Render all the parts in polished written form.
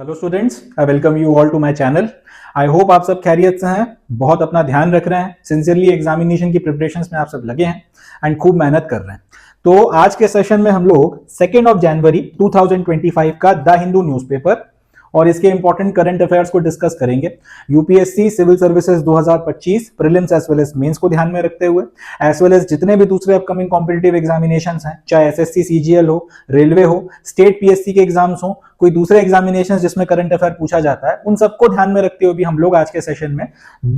Hello students, I welcome you all to my channel. I hope आप सब खैरियत से हैं, बहुत अपना ध्यान रख रहे हैं, सिंसियरली एग्जामिनेशन की प्रिपरेशंस में आप सब लगे हैं एंड खूब मेहनत कर रहे हैं। तो आज के सेशन में हम लोग 2 जनवरी 2025 का द हिंदू न्यूज़पेपर और इसके इंपॉर्टेंट करंट अफेयर्स को डिस्कस करेंगे। UPSC civil services 2025 prelims as well as mains को ध्यान में रखते हुए, एज वेल एज जितने भी दूसरे अपकमिंग कॉम्पिटिटिव एग्जामिनेशंस हैं, चाहे एसएससी सीजीएल हो, रेलवे हो, स्टेट पीएससी के एग्जाम्स हो, कोई दूसरे एग्जामिनेशन जिसमें करंट अफेयर पूछा जाता है, उन सबको ध्यान में रखते हुए भी हम लोग आज के सेशन में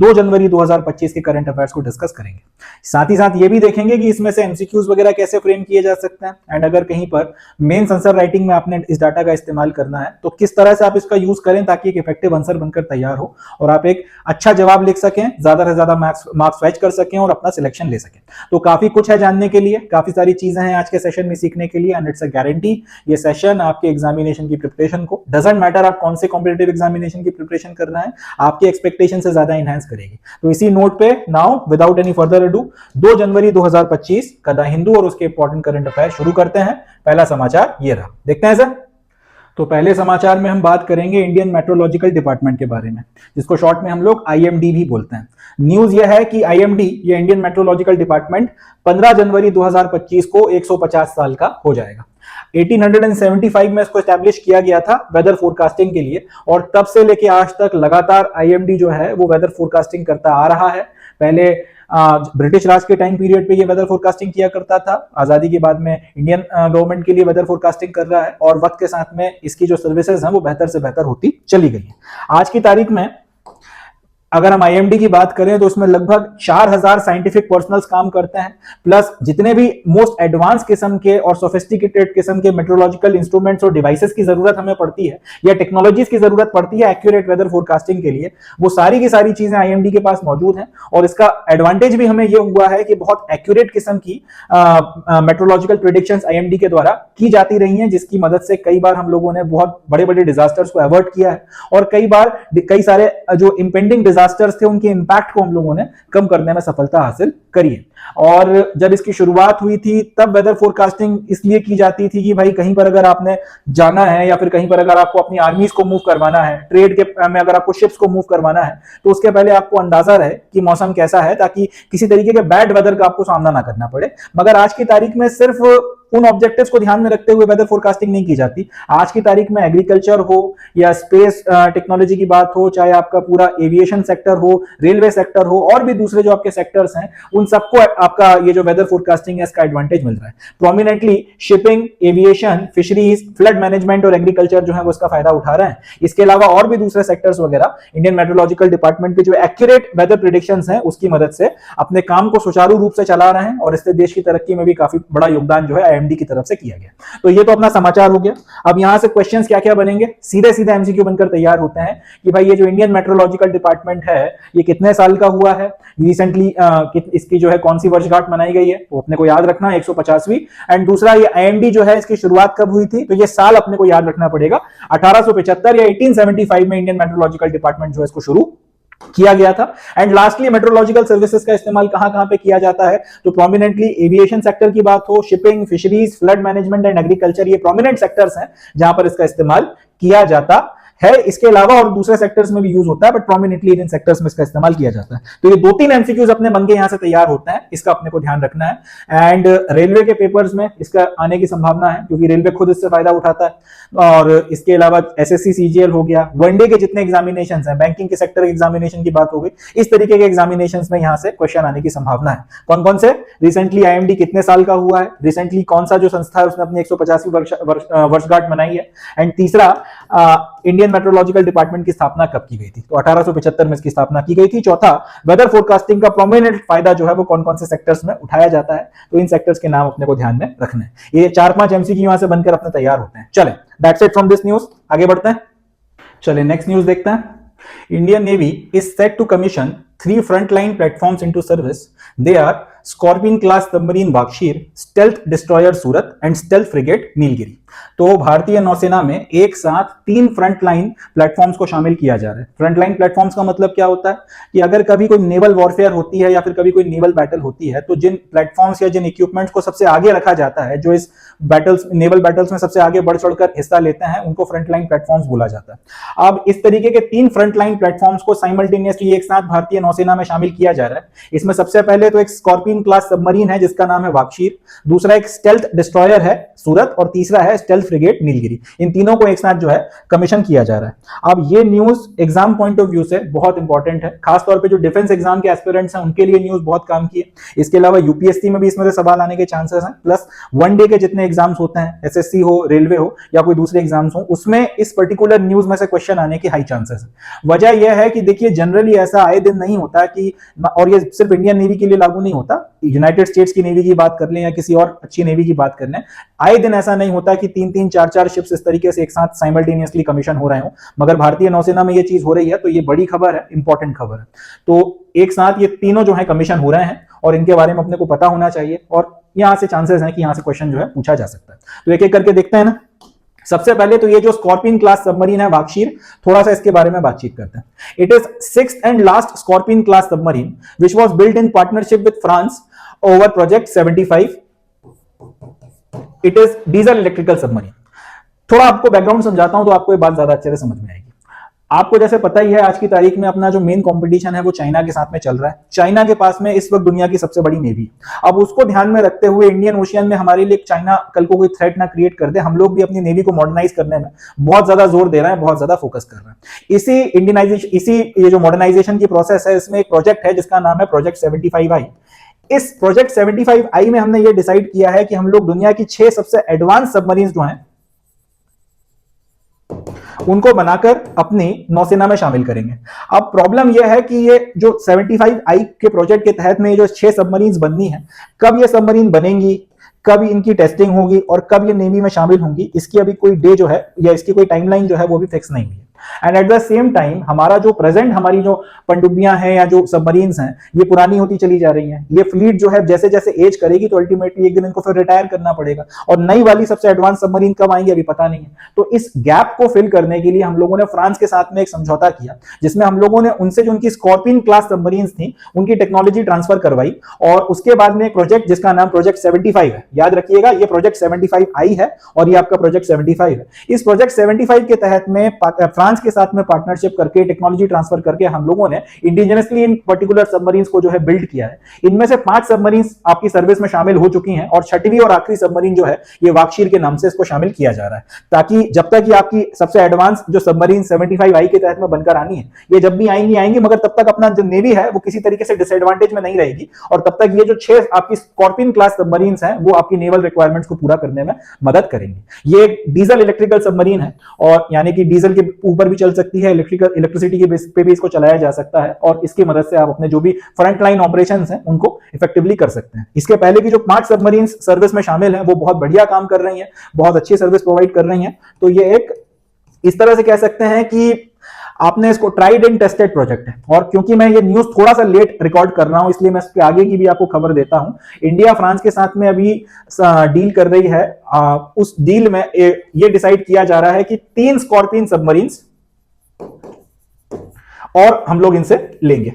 2 जनवरी 2025 के करंट अफेयर्स को डिस्कस करेंगे। साथ ही साथ ये भी देखेंगे कि इसमें से एमसीक्यूज वगैरह कैसे फ्रेम किए जा सकते हैं एंड अगर कहीं पर मेंस आंसर राइटिंग में आपने इस डाटा का इस्तेमाल करना है तो किस तरह से आप इसका यूज करें ताकि एक इफेक्टिव आंसर बनकर तैयार हो और आप एक अच्छा जवाब लिख सकें, ज्यादा से ज्यादा मार्क्स फैच कर सकें और अपना सिलेक्शन ले सकें। तो काफी कुछ है जानने के लिए, काफी सारी चीजें हैं आज के सेशन में सीखने के लिए एंड इट्स अ गारंटी ये सेशन आपके एग्जामिनेशन की प्रिपरेशन को, डजंट मैटर आप कौन से कॉम्पिटिटिव एग्जामिनेशन की प्रिपरेशन कर रहे हैं, आपके एक्सपेक्टेशन से ज्यादा एनहांस करेगी। तो इसी नोट पे now without any further ado 2 जनवरी 2025 का द हिंदू और उसके इंपॉर्टेंट करंट अफेयर शुरू करते हैं। पहला समाचार ये रहा, देखते हैं सर। तो पहले समाचार में हम बात करेंगे इंडियन मेट्रोलॉजिकल डिपार्टमेंट के बारे में, जिसको शॉर्ट में हम लोग आईएमडी भी बोलते हैं। न्यूज यह है कि आईएमडी, ये इंडियन मेट्रोलॉजिकल डिपार्टमेंट 15 जनवरी 2025 को 150 साल का हो जाएगा। 1875 में इसको एस्टैब्लिश किया गया था वेदर फोरकास्टिंग के लिए और तब से लेके आज तक लगातार आईएमडी जो है वो वेदर फोरकास्टिंग करता आ रहा है। पहले ब्रिटिश राज के टाइम पीरियड पे ये वेदर फोरकास्टिंग किया करता था, आजादी के बाद में इंडियन गवर्नमेंट के लिए वेदर फोरकास्टिंग कर रहा है और वक्त के साथ में इसकी जो सर्विसेज हैं वो बेहतर से बेहतर होती चली गई है। आज की तारीख में अगर हम आईएमडी की बात करें तो उसमें लगभग 4000 साइंटिफिक पर्सनल्स काम करते हैं, प्लस जितने भी मोस्ट एडवांस किस्म के और सोफिस्टिकेटेड किस्म के मेट्रोलॉजिकल इंस्ट्रूमेंट्स और डिवाइसेस की जरूरत हमें पड़ती है या टेक्नोलॉजीज की जरूरत पड़ती है एक्यूरेट वेदर फोरकास्टिंग के लिए, वो सारी की सारी चीजें आईएमडी के पास मौजूद हैं। और इसका एडवांटेज भी हमें यह हुआ है कि बहुत एक्यूरेट किस्म की मेट्रोलॉजिकल प्रेडिक्शंस आईएमडी के द्वारा की जाती रही हैं, जिसकी मदद से कई बार हम लोगों ने बहुत बड़े बड़े डिजास्टर्स को अवॉइड किया है और कई बार कई सारे जो इंपेंडिंग डिजास्टर्स थे उनके इंपैक्ट को हम लोगों ने कम करने में सफलता हासिल करी है। और जब इसकी शुरुआत हुई थी तब वेदर फोरकास्टिंग इसलिए की जाती थी कि भाई कहीं पर अगर आपने जाना है या फिर कहीं पर अगर आपको अपनी आर्मीज को मूव करवाना है, ट्रेड के में अगर आपको शिप्स को मूव करवाना है तो उसके पहले आपको अंदाजा रहे कि मौसम कैसा है ताकि किसी तरीके के बैड वेदर का आपको सामना ना करना पड़े। मगर आज की तारीख में सिर्फ उन ऑब्जेक्टिव्स को ध्यान में रखते हुए वेदर फोरकास्टिंग नहीं की जाती। आज की तारीख में एग्रीकल्चर हो या स्पेस टेक्नोलॉजी की बात हो, चाहे आपका पूरा एविएशन सेक्टर हो, रेलवे सेक्टर हो और भी दूसरे जो आपके सेक्टर्स हैं, उन सबको आपका ये जो वेदर फोरकास्टिंग है इसका एडवांटेज मिल रहा है। Prominently shipping, aviation, fisheries, flood management और एग्रीकल्चर जो है वो इसका फायदा उठा रहे हैं। इसके अलावा और भी दूसरे सेक्टर्स वगैरह इंडियन मेट्रोलॉजिकल डिपार्टमेंट के जो एक्यूरेट वेदर प्रेडिक्शंस हैं उसकी मदद से अपने काम को सुचारू रूप से चला रहे हैं और इससे देश की तरक्की में भी काफी बड़ा योगदान जो है आईएमडी की तरफ से किया गया। तो ये तो अपना समाचार हो गया। अब यहां से क्वेश्चंस क्या क्या बनेंगे, सीधे सीधे एमसीक्यू बनकर तैयार होते हैं कि भाई ये जो इंडियन मेट्रोलॉजिकल डिपार्टमेंट है ये कितने साल का हुआ है, रिसेंटली इसकी जो है कौन सी वर्षगांठ मनाई गई है वो अपने को याद रखना, 150वीं। एंड दूसरा ये आईएमडी जो है इसकी शुरुआत कब हुई थी तो ये साल अपने को याद रखना पड़ेगा, 1875 या 1875 में इंडियन मेट्रोलॉजिकल डिपार्टमेंट जो है इसको शुरू किया गया था। एंड लास्टली मेट्रोलॉजिकल सर्विसेज का इस्तेमाल कहां कहां पे किया जाता है तो प्रोमिनेंटली एविएशन सेक्टर की बात हो, shipping, fisheries, flood management and agriculture, ये प्रोमिनेंट सेक्टर्स हैं जहां पर इसका इस्तेमाल किया जाता है। इसके अलावा और दूसरे सेक्टर्स में भी यूज होता है बट प्रोमिनेंटली इन सेक्टर्स में इसका इस्तेमाल किया जाता है। तो ये 2-3 एमसीक्यूज अपने बन के यहां से तैयार होते हैं, इसका अपने को ध्यान रखना है। एंड रेलवे के पेपर्स में इसका आने की संभावना है क्योंकि रेलवे खुद इससे फायदा उठाता है। और इसके अलावा एसएससी सीजीएल हो गया, वनडे के जितने एग्जामिनेशन हैं, बैंकिंग के सेक्टर एग्जामिनेशन की बात हो गई, इस तरीके के एग्जामिनेशन में यहां से क्वेश्चन आने की संभावना है। कौन कौन से, रिसेंटली आईएमडी कितने साल का हुआ है, रिसेंटली कौन सा जो संस्था है उसने अपनी 150वीं वर्षगांठ मनाई है, एंड तीसरा इंडियन मेट्रोलॉजिकल डिपार्टमेंट की स्थापना कब की गई थी तो 1875 में इसकी स्थापना की गई थी। चौथा, वेदर फोरकास्टिंग का प्रोमिनेंट फायदा जो है वो कौन कौन से सेक्टर्स में उठाया जाता है, तो इन सेक्टर्स के नाम अपने को ध्यान में रखने हैं। ये 4-5 एमसीक्यू यहां से बनकर अपने तैयार होते हैं। चले, that's it from this news, आगे बढ़ते हैं। चले नेक्स्ट न्यूज देखते हैं। Indian Navy is set to commission three frontline platforms into service. They are Scorpion class submarine Vakshir, Stealth destroyer Surat and Stealth frigate Nilgiri. तो भारतीय नौसेना में एक साथ 3 फ्रंटलाइन प्लेटफॉर्म्स को शामिल किया जा रहा है। फ्रंटलाइन प्लेटफॉर्म्स का मतलब क्या होता है कि अगर कभी कोई नेवल वॉरफेयर होती है या फिर कभी कोई नेवल बैटल होती है तो जिन प्लेटफॉर्म्स या जिन इक्विपमेंट्स को सबसे आगे रखा जाता है, जो इस बैटल्स नेवल बैटल्स में सबसे आगे बढ़ चढ़कर हिस्सा लेते हैं, उनको फ्रंटलाइन प्लेटफॉर्म्स बोला जाता है। अब इस तरीके के 3 फ्रंटलाइन प्लेटफॉर्म्स को साइमल्टेनियसली एक साथ भारतीय नौसेना में शामिल किया जा रहा है। इसमें सबसे पहले तो एक स्कॉर्पियन क्लास सबमरीन है जिसका नाम है वाक्षीर, दूसरा एक स्टेल्थ डिस्ट्रॉयर है सूरत और तीसरा है स्टेल्थ फ्रिगेट नीलगिरी। इन तीनों को एक साथ जो है कमीशन किया जा रहा है। अब ये news exam point of view से बहुत इंपॉर्टेंट है, खासतौर पे जो डिफेंस एग्जाम के एस्पिरेंट्स हैं उनके लिए न्यूज बहुत काम की है। इसके अलावा यूपीएससी में भी इसमें से सवाल आने के चांसेस हैं, प्लस वन डे के जितने एग्जाम्स होते हैं, एसएससी हो, रेलवे हो या कोई दूसरे एग्जाम्स हो, उसमें इस पर्टिकुलर न्यूज में से क्वेश्चन आने की हाई चांसेस है। वजह यह है कि देखिए जनरली ऐसा आए दिन नहीं होता कि, और ये सिर्फ इंडियन नेवी के लिए लागू नहीं होता, यूनाइटेड स्टेट्स की नेवी की बात कर लें या किसी और अच्छी नेवी की बात कर लें, आए दिन ऐसा नहीं होता कि 3-3, 4-4 शिप्स इस तरीके से एक साथ साइमल्टेनियसली कमीशन हो रहे हो। मगर भारतीय नौसेना में ये चीज हो रही है तो ये बड़ी खबर है, इंपॉर्टेंट खबर है। तो एक साथ ये तीनों जो है कमीशन हो रहे हैं और इनके बारे में अपने को पता होना चाहिए और यहां से चांसेस हैं कि यहां से क्वेश्चन जो है पूछा जा सकता है। तो एक एक करके देखते हैं ना। सबसे पहले तो ये जो स्कॉर्पियन क्लास सबमरीन है वाक्षीर, थोड़ा सा इसके बारे में बातचीत करते हैं। It is 6th and last scorpion class submarine which was built in partnership with France over project 75। It is diesel electrical submarine. थोड़ा आपको बैकग्राउंड समझाता हूं तो आपको ये बात ज्यादा अच्छे से समझ में आएगी। आपको जैसे पता ही है आज की तारीख में अपना जो मेन कंपटीशन है वो चाइना के साथ में चल रहा है। चाइना के पास में इस वक्त दुनिया की सबसे बड़ी नेवी। अब उसको ध्यान में रखते हुए इंडियन ओशियन में हमारे लिए चाइना कल को कोई थ्रेट ना क्रिएट कर दे, हम लोग भी अपनी नेवी को मॉडर्नाइज करने में बहुत ज्यादा जोर दे रहे हैं, बहुत ज्यादा फोकस कर रहे हैं। इसी इंडियनाइजेशन, इसी ये जो मॉडर्नाइजेशन की प्रोसेस है, इसमें एक प्रोजेक्ट है जिसका नाम है प्रोजेक्ट 75I। इस प्रोजेक्ट 75I में हमने ये डिसाइड किया है कि हम लोग दुनिया की 6 सबसे एडवांस सबमरीन जो हैं उनको बनाकर अपनी नौसेना में शामिल करेंगे। अब प्रॉब्लम यह है कि ये जो 75I के प्रोजेक्ट के तहत में जो 6 सबमरीन बननी है, कब ये सबमरीन बनेंगी, कब इनकी टेस्टिंग होगी और कब ये नेवी में शामिल होंगी, इसकी अभी कोई डे जो है या इसकी कोई टाइमलाइन जो है वो भी फिक्स नहीं हुई है। And at the same time हमारा जो प्रेजेंट हमारी जो पनडुब्बियां हैं या जो सबमरीन्स हैं ये पुरानी होती चली जा रही हैं। ये फ्लीट जो है जैसे जैसे एज करेगी तो अल्टीमेटली एक दिन इनको फिर रिटायर करना पड़ेगा और नई वाली सबसे एडवांस सबमरीन कब आएंगे अभी पता नहीं है। तो इस गैप को फिल करने के लिए हम लोगों ने फ्रांस के साथ में एक समझौता किया जिसमें हम लोगों ने उनसे जो उनकी स्कॉर्पियन क्लास सबमरीन्स थी उनकी टेक्नोलॉजी ट्रांसफर करवाई और उसके बाद में एक प्रोजेक्ट जिसका नाम प्रोजेक्ट 75 है। याद रखिएगा ये प्रोजेक्ट 75I है और ये आपका प्रोजेक्ट 75 है। इस प्रोजेक्ट 75 के तहत में फ्रांस के साथ में पार्टनरशिप करके टेक्नोलॉजी ट्रांसफर करके हम लोगों ने इंडिजिनसली इन पर्टिकुलर सबमरीन्स को जो है बिल्ड किया है। इनमें से 5 सबमरीन्स आपकी सर्विस में शामिल हो चुकी हैं और 6वीं और आखिरी सबमरीन जो है ये वाक्षीर के नाम से इसको शामिल किया जा रहा है, ताकि जब तक ये आपकी सबसे एडवांस जो सबमरीन 75I के तहत में बनकर आनी है, ये जब भी आएंगी मगर तब तक अपना जो नेवी है वो किसी तरीके से डिसएडवांटेज में नहीं रहेगी और तब तक ये जो 6 आपकी स्कॉर्पियन क्लास सबमरीन्स हैं वो आपकी नेवल रिक्वायरमेंट्स को पूरा करने में मदद करेंगे। ये एक डीजल इलेक्ट्रिकल सबमरीन है और यानी कि डीजल के ऊपर भी चल सकती है, इलेक्ट्रिसिटी के बेस पे भी इसको चलाया जा सकता है और इसकी मदद से आप अपने जो भी फ्रंट लाइन ऑपरेशंस हैं उनको इफेक्टिवली कर सकते हैं। इसके पहले की जो 5 सबमरीन सर्विस में शामिल हैं वो बहुत बढ़िया काम कर रही हैं, बहुत अच्छी सर्विस प्रोवाइड कर रही हैं। तो ये एक इस तरह से कह सकते हैं कि आपने इसको ट्राइड एंड टेस्टेड प्रोजेक्ट है। और क्योंकि मैं ये न्यूज थोड़ा सा लेट रिकॉर्ड कर रहा हूं इसलिए मैं इसके आगे की भी आपको खबर देता हूं। इंडिया फ्रांस के साथ में अभी डील कर रही है। उस डील में ये डिसाइड किया जा रहा है कि 3 स्कॉर्पियन सबमरीन्स और हम लोग इनसे लेंगे,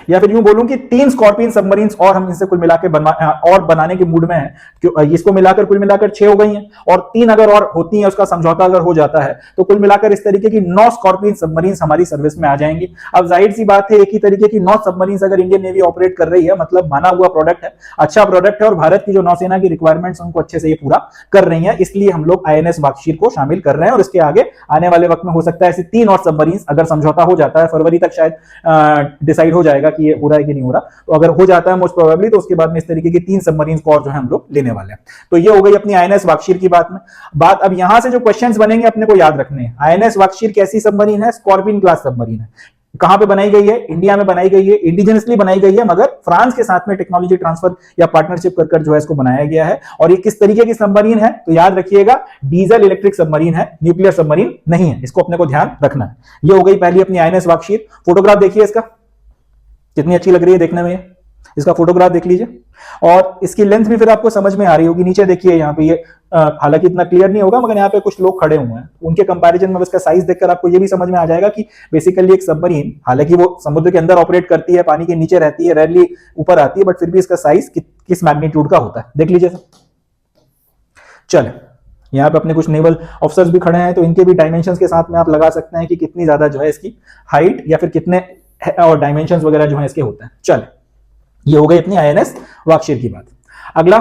या फिर यूं बोलूं कि 3 स्कॉर्पियन सबमरीन्स और हम इनसे कुल मिलाकर बनाने के मूड में हैं। इसको मिलाकर कुल मिलाकर 6 हो गई हैं और 3 अगर और होती हैं, उसका समझौता अगर हो जाता है तो कुल मिलाकर इस तरीके की 9 स्कॉर्पियन सबमरीन्स हमारी सर्विस में आ जाएंगी। अब जाहिर सी बात है एक ही तरीके की 9 सबमरीन्स अगर इंडियन नेवी ऑपरेट कर रही है मतलब माना हुआ प्रोडक्ट है, अच्छा प्रोडक्ट है और भारत की जो नौसेना की रिक्वायरमेंट्स उनको अच्छे से ये पूरा कर रही है। इसलिए हम लोग INS वाक्षीर को शामिल कर रहे हैं और इसके आगे आने वाले वक्त में हो सकता है ऐसी 3 और सबमरीन्स, अगर समझौता हो जाता है फरवरी तक शायद डिसाइड हो जाएगा कि ये हो रहा है कि नहीं हो रहा, तो अगर हो जाता है मोस्ट प्रोबेबली तो उसके बाद में इस तरीके की 3 सबमरीन को और जो है हम लोग लेने वाले हैं। तो ये हो गई अपनी INS वाक्षीर की बात। अब यहां से जो क्वेश्चंस बनेंगे अपने को याद रखने हैं। INS वाक्षीर कैसी सबमरीन है? स्कॉर्पियन क्लास सबमरीन है। कहां पे बनाई गई है? इंडिया में बनाई गई है, इंडिजिनसली बनाई गई है, मगर फ्रांस के साथ में टेक्नोलॉजी ट्रांसफर या पार्टनरशिप कर जो है इसको बनाया गया है। और ये किस तरीके की सबमरीन है? तो याद रखिएगा, डीजल इलेक्ट्रिक सबमरीन है, न्यूक्लियर सबमरीन नहीं है। इसको अपने को ध्यान रखना है। ये हो गई पहली अपनी आईएनएस वाकशीर। फोटोग्राफ देखिए इसका, कितनी अच्छी लग रही है देखने में। इसका फोटोग्राफ देख लीजिए और इसकी लेंथ भी फिर आपको समझ में आ रही होगी। नीचे देखिए यहाँ पे ये हालांकि इतना क्लियर नहीं होगा, मगर यहाँ पे कुछ लोग खड़े हुए हैं, उनके कंपैरिजन में इसका साइज देखकर आपको ये भी समझ में आ जाएगा कि बेसिकली एक सबमरीन, हालांकि वो समुद्र के अंदर ऑपरेट करती है, पानी के नीचे रहती है, रेयरली ऊपर आती है, बट फिर भी इसका साइज किस मैग्नीट्यूड का होता है देख लीजिए सब। चले, यहाँ पे अपने कुछ नेवल ऑफिसर्स भी खड़े हैं, तो इनके भी डायमेंशंस के साथ में आप लगा सकते हैं कि कितनी ज्यादा जो है इसकी हाइट या फिर कितने और डायमेंशंस वगैरह जो है इसके होते हैं। चले, ये हो गई अपनी आईएनएस वाकशीर की बात। अगला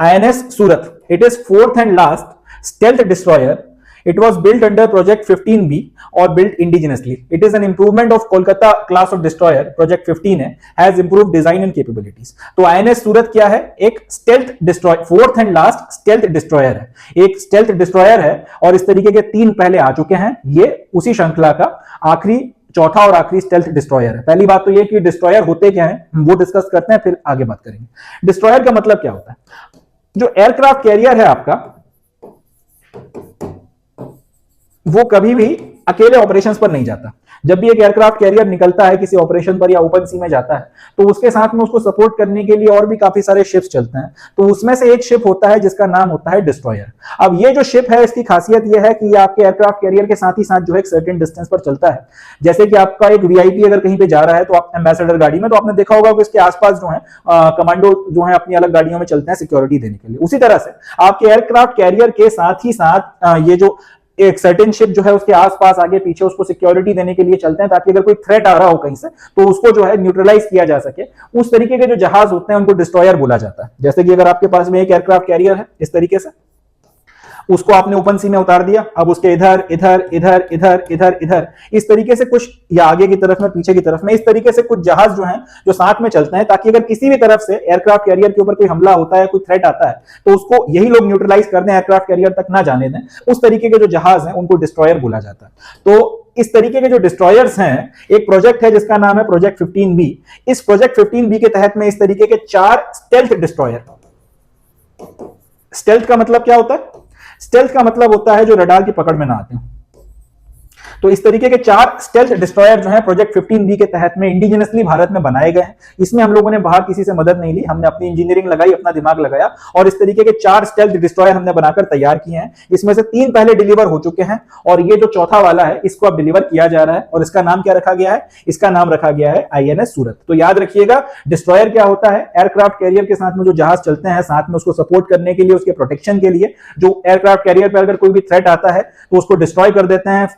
INS Surat, it is fourth and last stealth destroyer. It was built under project 15B और built indigenously. It is an improvement of Kolkata class of destroyer, project 15 है, has improved design and capabilities. तो INS सूरत क्या है? एक stealth destroyer, fourth and last stealth destroyer है, एक stealth destroyer है, और इस तरीके के 3 पहले आ चुके हैं। ये उसी श्रृंखला का आखिरी, चौथा और आखिरी स्टेल्थ डिस्ट्रॉयर है। पहली बात तो ये कि डिस्ट्रॉयर होते क्या हैं वो डिस्कस करते हैं, फिर आगे बात करेंगे। डिस्ट्रॉयर का मतलब क्या होता है? जो एयरक्राफ्ट कैरियर है आपका, वो कभी भी अकेले ऑपरेशंस पर नहीं जाता। जब भी एक एयरक्राफ्ट कैरियर निकलता है किसी ऑपरेशन पर या ओपन सी में जाता है, तो उसके साथ में उसको सपोर्ट करने के लिए और भी काफी सारे शिप्स चलते हैं। तो उसमें से एक शिप होता है जिसका नाम होता है डिस्ट्रॉयर। अब ये जो शिप है, इसकी खासियत ये है कि ये आपके एयरक्राफ्ट कैरियर के साथ ही साथ जो है एक सर्टेन डिस्टेंस पर चलता है। जैसे कि आपका एक वीआईपी अगर कहीं पे जा रहा है, तो आप एम्बेसडर गाड़ी में, तो आपने देखा होगा कि इसके आसपास जो है कमांडो जो है अपनी अलग गाड़ियों में चलते हैं सिक्योरिटी देने के लिए। उसी तरह से आपके एयरक्राफ्ट कैरियर के साथ ही साथ ये जो एक सर्टेन शिप जो है उसके आसपास आगे पीछे उसको सिक्योरिटी देने के लिए चलते हैं, ताकि अगर कोई थ्रेट आ रहा हो कहीं से तो उसको जो है न्यूट्रलाइज किया जा सके। उस तरीके के जो जहाज होते हैं उनको डिस्ट्रॉयर बोला जाता है। जैसे कि अगर आपके पास में एक एयरक्राफ्ट कैरियर है इस तरीके से, उसको आपने ओपन सी में उतार दिया, अब उसके इधर इधर इधर इधर इधर इधर इस तरीके से कुछ, या आगे की तरफ में पीछे की तरफ में, इस तरीके से कुछ जहाज जो हैं जो साथ में चलते हैं, ताकि अगर किसी भी तरफ से एयरक्राफ्ट कैरियर के ऊपर कोई हमला होता है, कोई थ्रेट आता है, तो उसको यही लोग न्यूट्रलाइज कर दें, एयरक्राफ्ट कैरियर तक ना जाने दें। उस तरीके के जो जहाज हैं उनको डिस्ट्रॉयर बोला जाता है। तो इस तरीके के जो डिस्ट्रॉयर्स हैं, एक प्रोजेक्ट है जिसका नाम है प्रोजेक्ट 15B। इस प्रोजेक्ट 15B के तहत में इस तरीके के 4 स्टेल्थ डिस्ट्रॉयर। स्टेल्थ का मतलब क्या होता है? स्टेल्थ का मतलब होता है जो रडार की पकड़ में ना आते हैं। तो इस तरीके के 4 स्टेल्थ डिस्ट्रॉयर जो है प्रोजेक्ट 15B के तहत में इंडिजिनसली भारत में बनाए गए हैं। इसमें हम लोगों ने बाहर किसी से मदद नहीं ली, हमने अपनी इंजीनियरिंग लगाई, अपना दिमाग लगाया, और इस तरीके के 4 स्टेल्थ डिस्ट्रॉयर हमने बनाकर तैयार किए हैं। इसमें से 3 पहले डिलीवर हो चुके हैं, और ये जो चौथा वाला है इसको अब डिलीवर किया जा रहा है। और इसका नाम क्या रखा गया है? इसका नाम रखा गया है आईएनएस सूरत। तो याद रखिएगा, डिस्ट्रॉयर क्या होता है? एयरक्राफ्ट कैरियर के साथ में जो जहाज चलते हैं, साथ में उसको सपोर्ट करने के लिए, उसके प्रोटेक्शन के लिए, जो एयरक्राफ्ट कैरियर पर अगर कोई भी थ्रेट आता है तो उसको डिस्ट्रॉय कर देते हैं,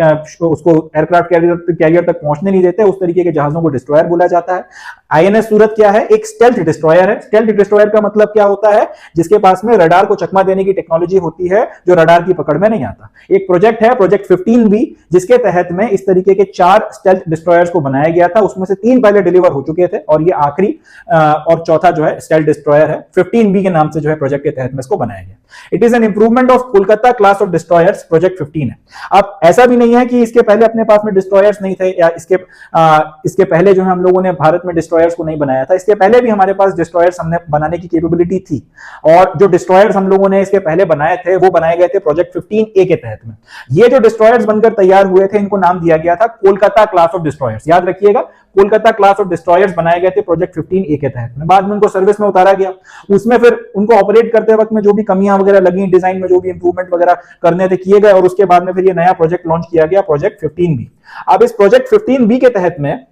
उसको एयरक्राफ्ट कैरियर तक पहुंचने नहीं देते। उस तरीके के जहाजों को डिस्ट्रॉयर बोला जाता है। आईएनएस सूरत क्या है? एक स्टेल्थ डिस्ट्रॉयर है। स्टेल्थ डिस्ट्रॉयर का मतलब क्या होता है? जिसके पास में रडार को चकमा देने की टेक्नोलॉजी होती है, जो रडार की पकड़ में नहीं आता। एक प्रोजेक्ट है प्रोजेक्ट 15B, जिसके तहत में इस तरीके के 4 स्टेल्थ डिस्ट्रॉयर्स को बनाया गया था। उसमें से 3 पहले डिलीवर हो चुके थे, और ये आखिरी और चौथा जो है स्टेल्थ डिस्ट्रॉयर है। 15B के नाम से जो है प्रोजेक्ट के तहत में इसको बनाया गया। It is an improvement of Kolkata class of destroyers, project 15 है। अब ऐसा भी नहीं है कि इसके पहले अपने पास में डिस्ट्रॉयर्स नहीं थे, या इसके पहले जो है हम लोगों ने भारत में डिस्ट्रॉयर्स को नहीं बनाया था। इसके पहले भी हमारे पास डिस्ट्रॉयर्स हमने बनाने की कैपेबिलिटी थी, और जो डिस्ट्रॉयर्स हम लोगों ने इसके पहले बनाए थे वो बनाए गए थे प्रोजेक्ट 15A के तहत में। ये जो डिस्ट्रॉयर्स बनकर तैयार हुए थे, इनको नाम दिया गया था कोलकाता क्लास ऑफ डिस्ट्रॉयर्स। याद रखिएगा, कोलकाता क्लास ऑफ डिस्ट्रॉयर्स बनाए गए थे प्रोजेक्ट 15A के तहत में। बाद में उनको सर्विस में उतारा गया। उसमें फिर उनको ऑपरेट करते वक्त में जो भी कमियां वगैरह लगी, डिजाइन में जो भी इंप्रूवमेंट वगैरह करने थे किए गए, और उसके बाद में फिर ये नया प्रोजेक्ट लॉन्च किया गया, प्रोजेक्ट 15B। अब इस प्रोजेक्ट 15B के तहत में,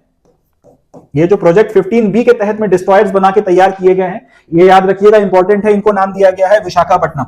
ये जो प्रोजेक्ट 15B के तहत में डिस्ट्रॉयर्स बना के तैयार किए गए हैं, ये याद रखिएगा, इंपॉर्टेंट है, इनको नाम दिया गया है विशाखापट्टनम।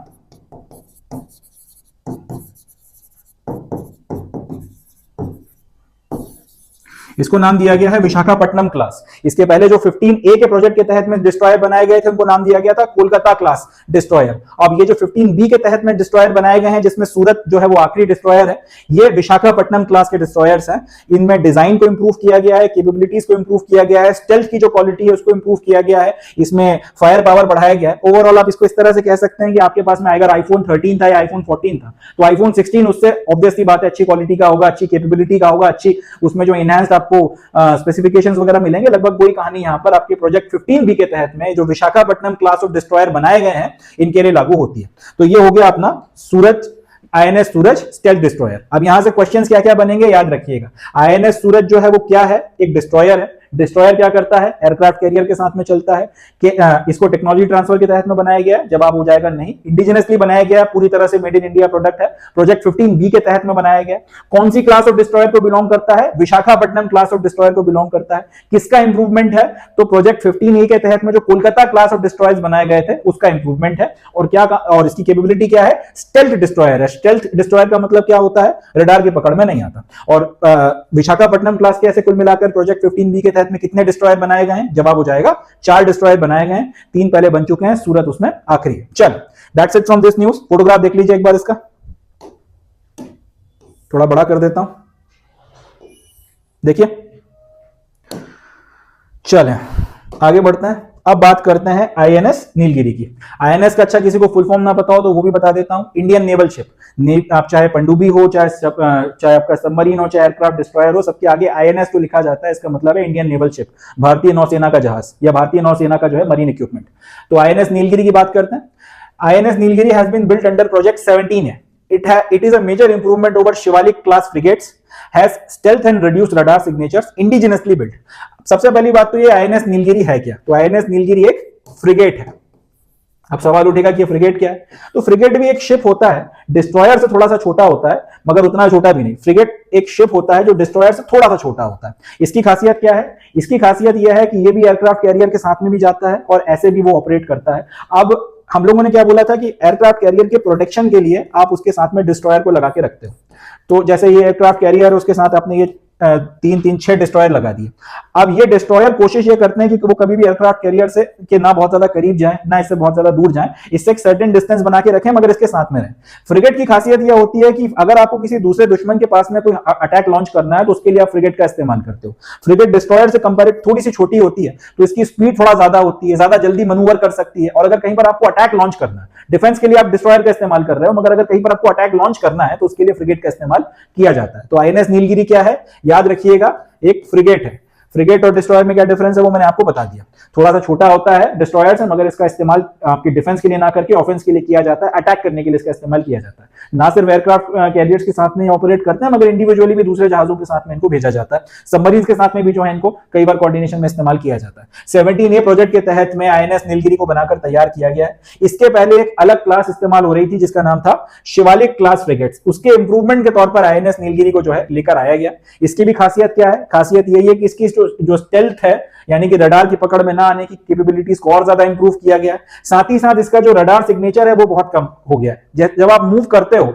इसको नाम दिया गया है विशाखापट्टनम क्लास। इसके पहले जो 15A के प्रोजेक्ट के तहत में डिस्ट्रॉयर बनाए गए थे, उनको नाम दिया गया था कोलकाता क्लास डिस्ट्रॉयर। अब ये जो 15B के तहत में डिस्ट्रॉयर बनाए गए हैं, जिसमें सूरत जो है वो आखिरी डिस्ट्रॉयर है, ये विशाखापट्टनम क्लास के डिस्ट्रॉयर्स हैं। इनमें डिजाइन को इंप्रूव किया गया है, कैपेबिलिटीज को इंप्रूव किया गया है, स्टेल्थ की जो क्वालिटी है उसको इंप्रूव किया गया है, इसमें फायर पावर बढ़ाया गया है। ओवरऑल आप इसको इस तरह से कह सकते हैं कि आपके पास में अगर आईफोन 13 था या आईफोन 14 था, तो आईफोन 16 उससे ऑब्वियसली बात है अच्छी क्वालिटी का होगा, अच्छी कैपेबिलिटी का होगा, अच्छी उसमें जो इनहैंस्ड आप आपको स्पेसिफिकेशंस वगैरह मिलेंगे, लगभग वही कहानी यहाँ पर आपके प्रोजेक्ट 15B के तहत में जो विशाखापट्टनम क्लास ऑफ डिस्ट्रॉयर बनाए गए हैं इनके लिए लागू होती है। तो ये हो गया अपना सूरज, आईएनएस सूरज स्टेल्थ डिस्ट्रॉयर। अब यहां से क्वेश्चंस क्या क्या बनेंगे याद रखिएगा। आईएनएस सूरज जो है वो क्या है, एक डिस्ट्रॉयर है। डिस्ट्रॉयर क्या करता है, एयरक्राफ्ट कैरियर के साथ में चलता है कि इसको टेक्नोलॉजी ट्रांसफर के तहत में बनाया गया है। जवाब हो जाएगा नहीं, इंडिजिनसली बनाया गया, पूरी तरह से मेड इन इंडिया प्रोडक्ट है, प्रोजेक्ट 15B के तहत में बनाया गया। कौन सी क्लास ऑफ डिस्ट्रॉयर को बिलोंग करता है, विशाखापट्टनम क्लास ऑफ डिस्ट्रॉयर को बिलोंग करता है। किसका इंप्रूवमेंट है, तो प्रोजेक्ट 15A के तहत में जो कोलकाता क्लास ऑफ डिस्ट्रॉयर्स बनाए गए थे उसका इंप्रूवमेंट है। और क्या और इसकी कैपेबिलिटी क्या है, स्टेल्थ डिस्ट्रॉयर है। स्टेल्थ डिस्ट्रॉयर का मतलब क्या होता है, रडार की पकड़ में नहीं आता। और विशाखापट्टनम क्लास के ऐसे कुल मिलाकर प्रोजेक्ट 15B के तहत में कितने डिस्ट्रॉयर बनाए गए हैं, जवाब हो जाएगा 4 डिस्ट्रॉयर बनाए गए हैं, 3 पहले बन चुके हैं, सूरत उसमें आखिरी है। चल that's it from this news. Photograph देख लीजिए एक बार इसका, थोड़ा बड़ा कर देता हूं, देखिए। चलें आगे बढ़ते हैं। अब बात करते हैं आईएनएस नीलगिरी की। आईएनएस का अच्छा किसी को फुल फॉर्म ना पता हो तो वो भी बता देता हूं, इंडियन नेवल शिप। आप चाहे पनडुब्बी हो, चाहे आपका सबमरीन हो, चाहे एयरक्राफ्ट डिस्ट्रॉयर हो, सबके आगे आईएनएस तो लिखा जाता है। इसका मतलब है इंडियन नेवल शिप, भारतीय नौसेना का जहाज या भारतीय नौसेना का जो है मरीन इक्विपमेंट। तो आईएनएस नीलगिरी की बात करते हैं। INS Nilgiri has been built under project 17 है। It is a major improvement over Shivalik class frigates, has stealth and reduced radar signatures, indigenously built। सबसे पहली बात तो ये आईएनएस नीलगिरी है क्या, तो आईएनएस नीलगिरी एक फ्रिगेट है। अब सवाल उठेगा कि फ्रिगेट क्या है, तो फ्रिगेट भी एक शिप होता है, डिस्ट्रॉयर से थोड़ा सा छोटा होता है मगर उतना छोटा भी नहीं। फ्रिगेट एक शिप होता है जो डिस्ट्रॉयर से थोड़ा सा छोटा होता है। इसकी खासियत क्या है, इसकी खासियत यह है कि ये भी एयरक्राफ्ट कैरियर के साथ में भी जाता है और ऐसे भी वो ऑपरेट करता है। अब हम लोगों ने क्या बोला था कि एयरक्राफ्ट कैरियर के प्रोटेक्शन के लिए आप उसके साथ में डिस्ट्रॉयर को लगा के रखते हो। तो जैसे ये एयरक्राफ्ट कैरियर, उसके साथ आपने ये 6 डिस्ट्रॉयर लगा दिए। अब ये डिस्ट्रॉयर कोशिश ये करते हैं कि वो कभी भी एयरक्राफ्ट कैरियर से के ना बहुत ज्यादा करीब जाए ना इससे बहुत ज्यादा दूर जाए, इससे एक सर्टेन डिस्टेंस बना के रखें मगर इसके साथ में रहें। फ्रिगेट की खासियत यह होती है कि अगर आपको किसी दूसरे दुश्मन के पास में कोई अटैक लॉन्च करना है तो उसके लिए आप फ्रिगेट का इस्तेमाल करते हो। फ्रिगेट डिस्ट्रॉयर से कंपेरेटिव थोड़ी सी छोटी होती है तो इसकी स्पीड थोड़ा ज्यादा होती है, ज्यादा जल्दी मनूवर कर सकती है। और अगर कहीं पर आपको अटैक लॉन्च करना है, डिफेंस के लिए आप डिस्ट्रॉयर का इस्तेमाल कर रहे हो मगर अगर कहीं पर आपको अटैक लॉन्च करना है तो उसके लिए फ्रिगेट का इस्तेमाल किया जाता है। तो आईएनएस नीलगिरी क्या है, याद रखिएगा, एक फ्रिगेट है। फ्रिगेट और डिस्ट्रॉयर में क्या डिफरेंस है वो मैंने आपको बता दिया। थोड़ा सा छोटा होता है डिस्ट्रॉयर से मगर इसका इस्तेमाल आपकी डिफेंस के लिए ना करके ऑफेंस के लिए किया जाता है, अटैक करने के लिए इसका इस्तेमाल किया जाता है। ना सिर्फ एयरक्राफ्ट कैरियर्स के साथ में ऑपरेट करते हैं मगर इंडिविजुअली भी दूसरे जहाजों के साथ में इनको भेजा जाता है। सबमरीन के साथ में भी जो है इनको कई बार कोऑर्डिनेशन में इस्तेमाल किया जाता है। 17A प्रोजेक्ट के तहत में आईएनएस नीलगिरी को बनाकर तैयार किया गया है। इसके पहले एक अलग क्लास इस्तेमाल हो रही थी जिसका नाम था शिवालिक क्लास फ्रिगेट्स। उसके इंप्रूवमेंट के तौर पर आईएनएस नीलगिरी को जो है लेकर आया गया। इसकी भी खासियत क्या है, खासियत यही है कि इसकी जो स्टेल्थ है यानी कि रडार की पकड़ में ना आने की कैपेबिलिटीज को और ज्यादा इंप्रूव किया गया है। साथ ही साथ इसका जो रडार सिग्नेचर है वो बहुत कम हो गया है। जब आप मूव करते हो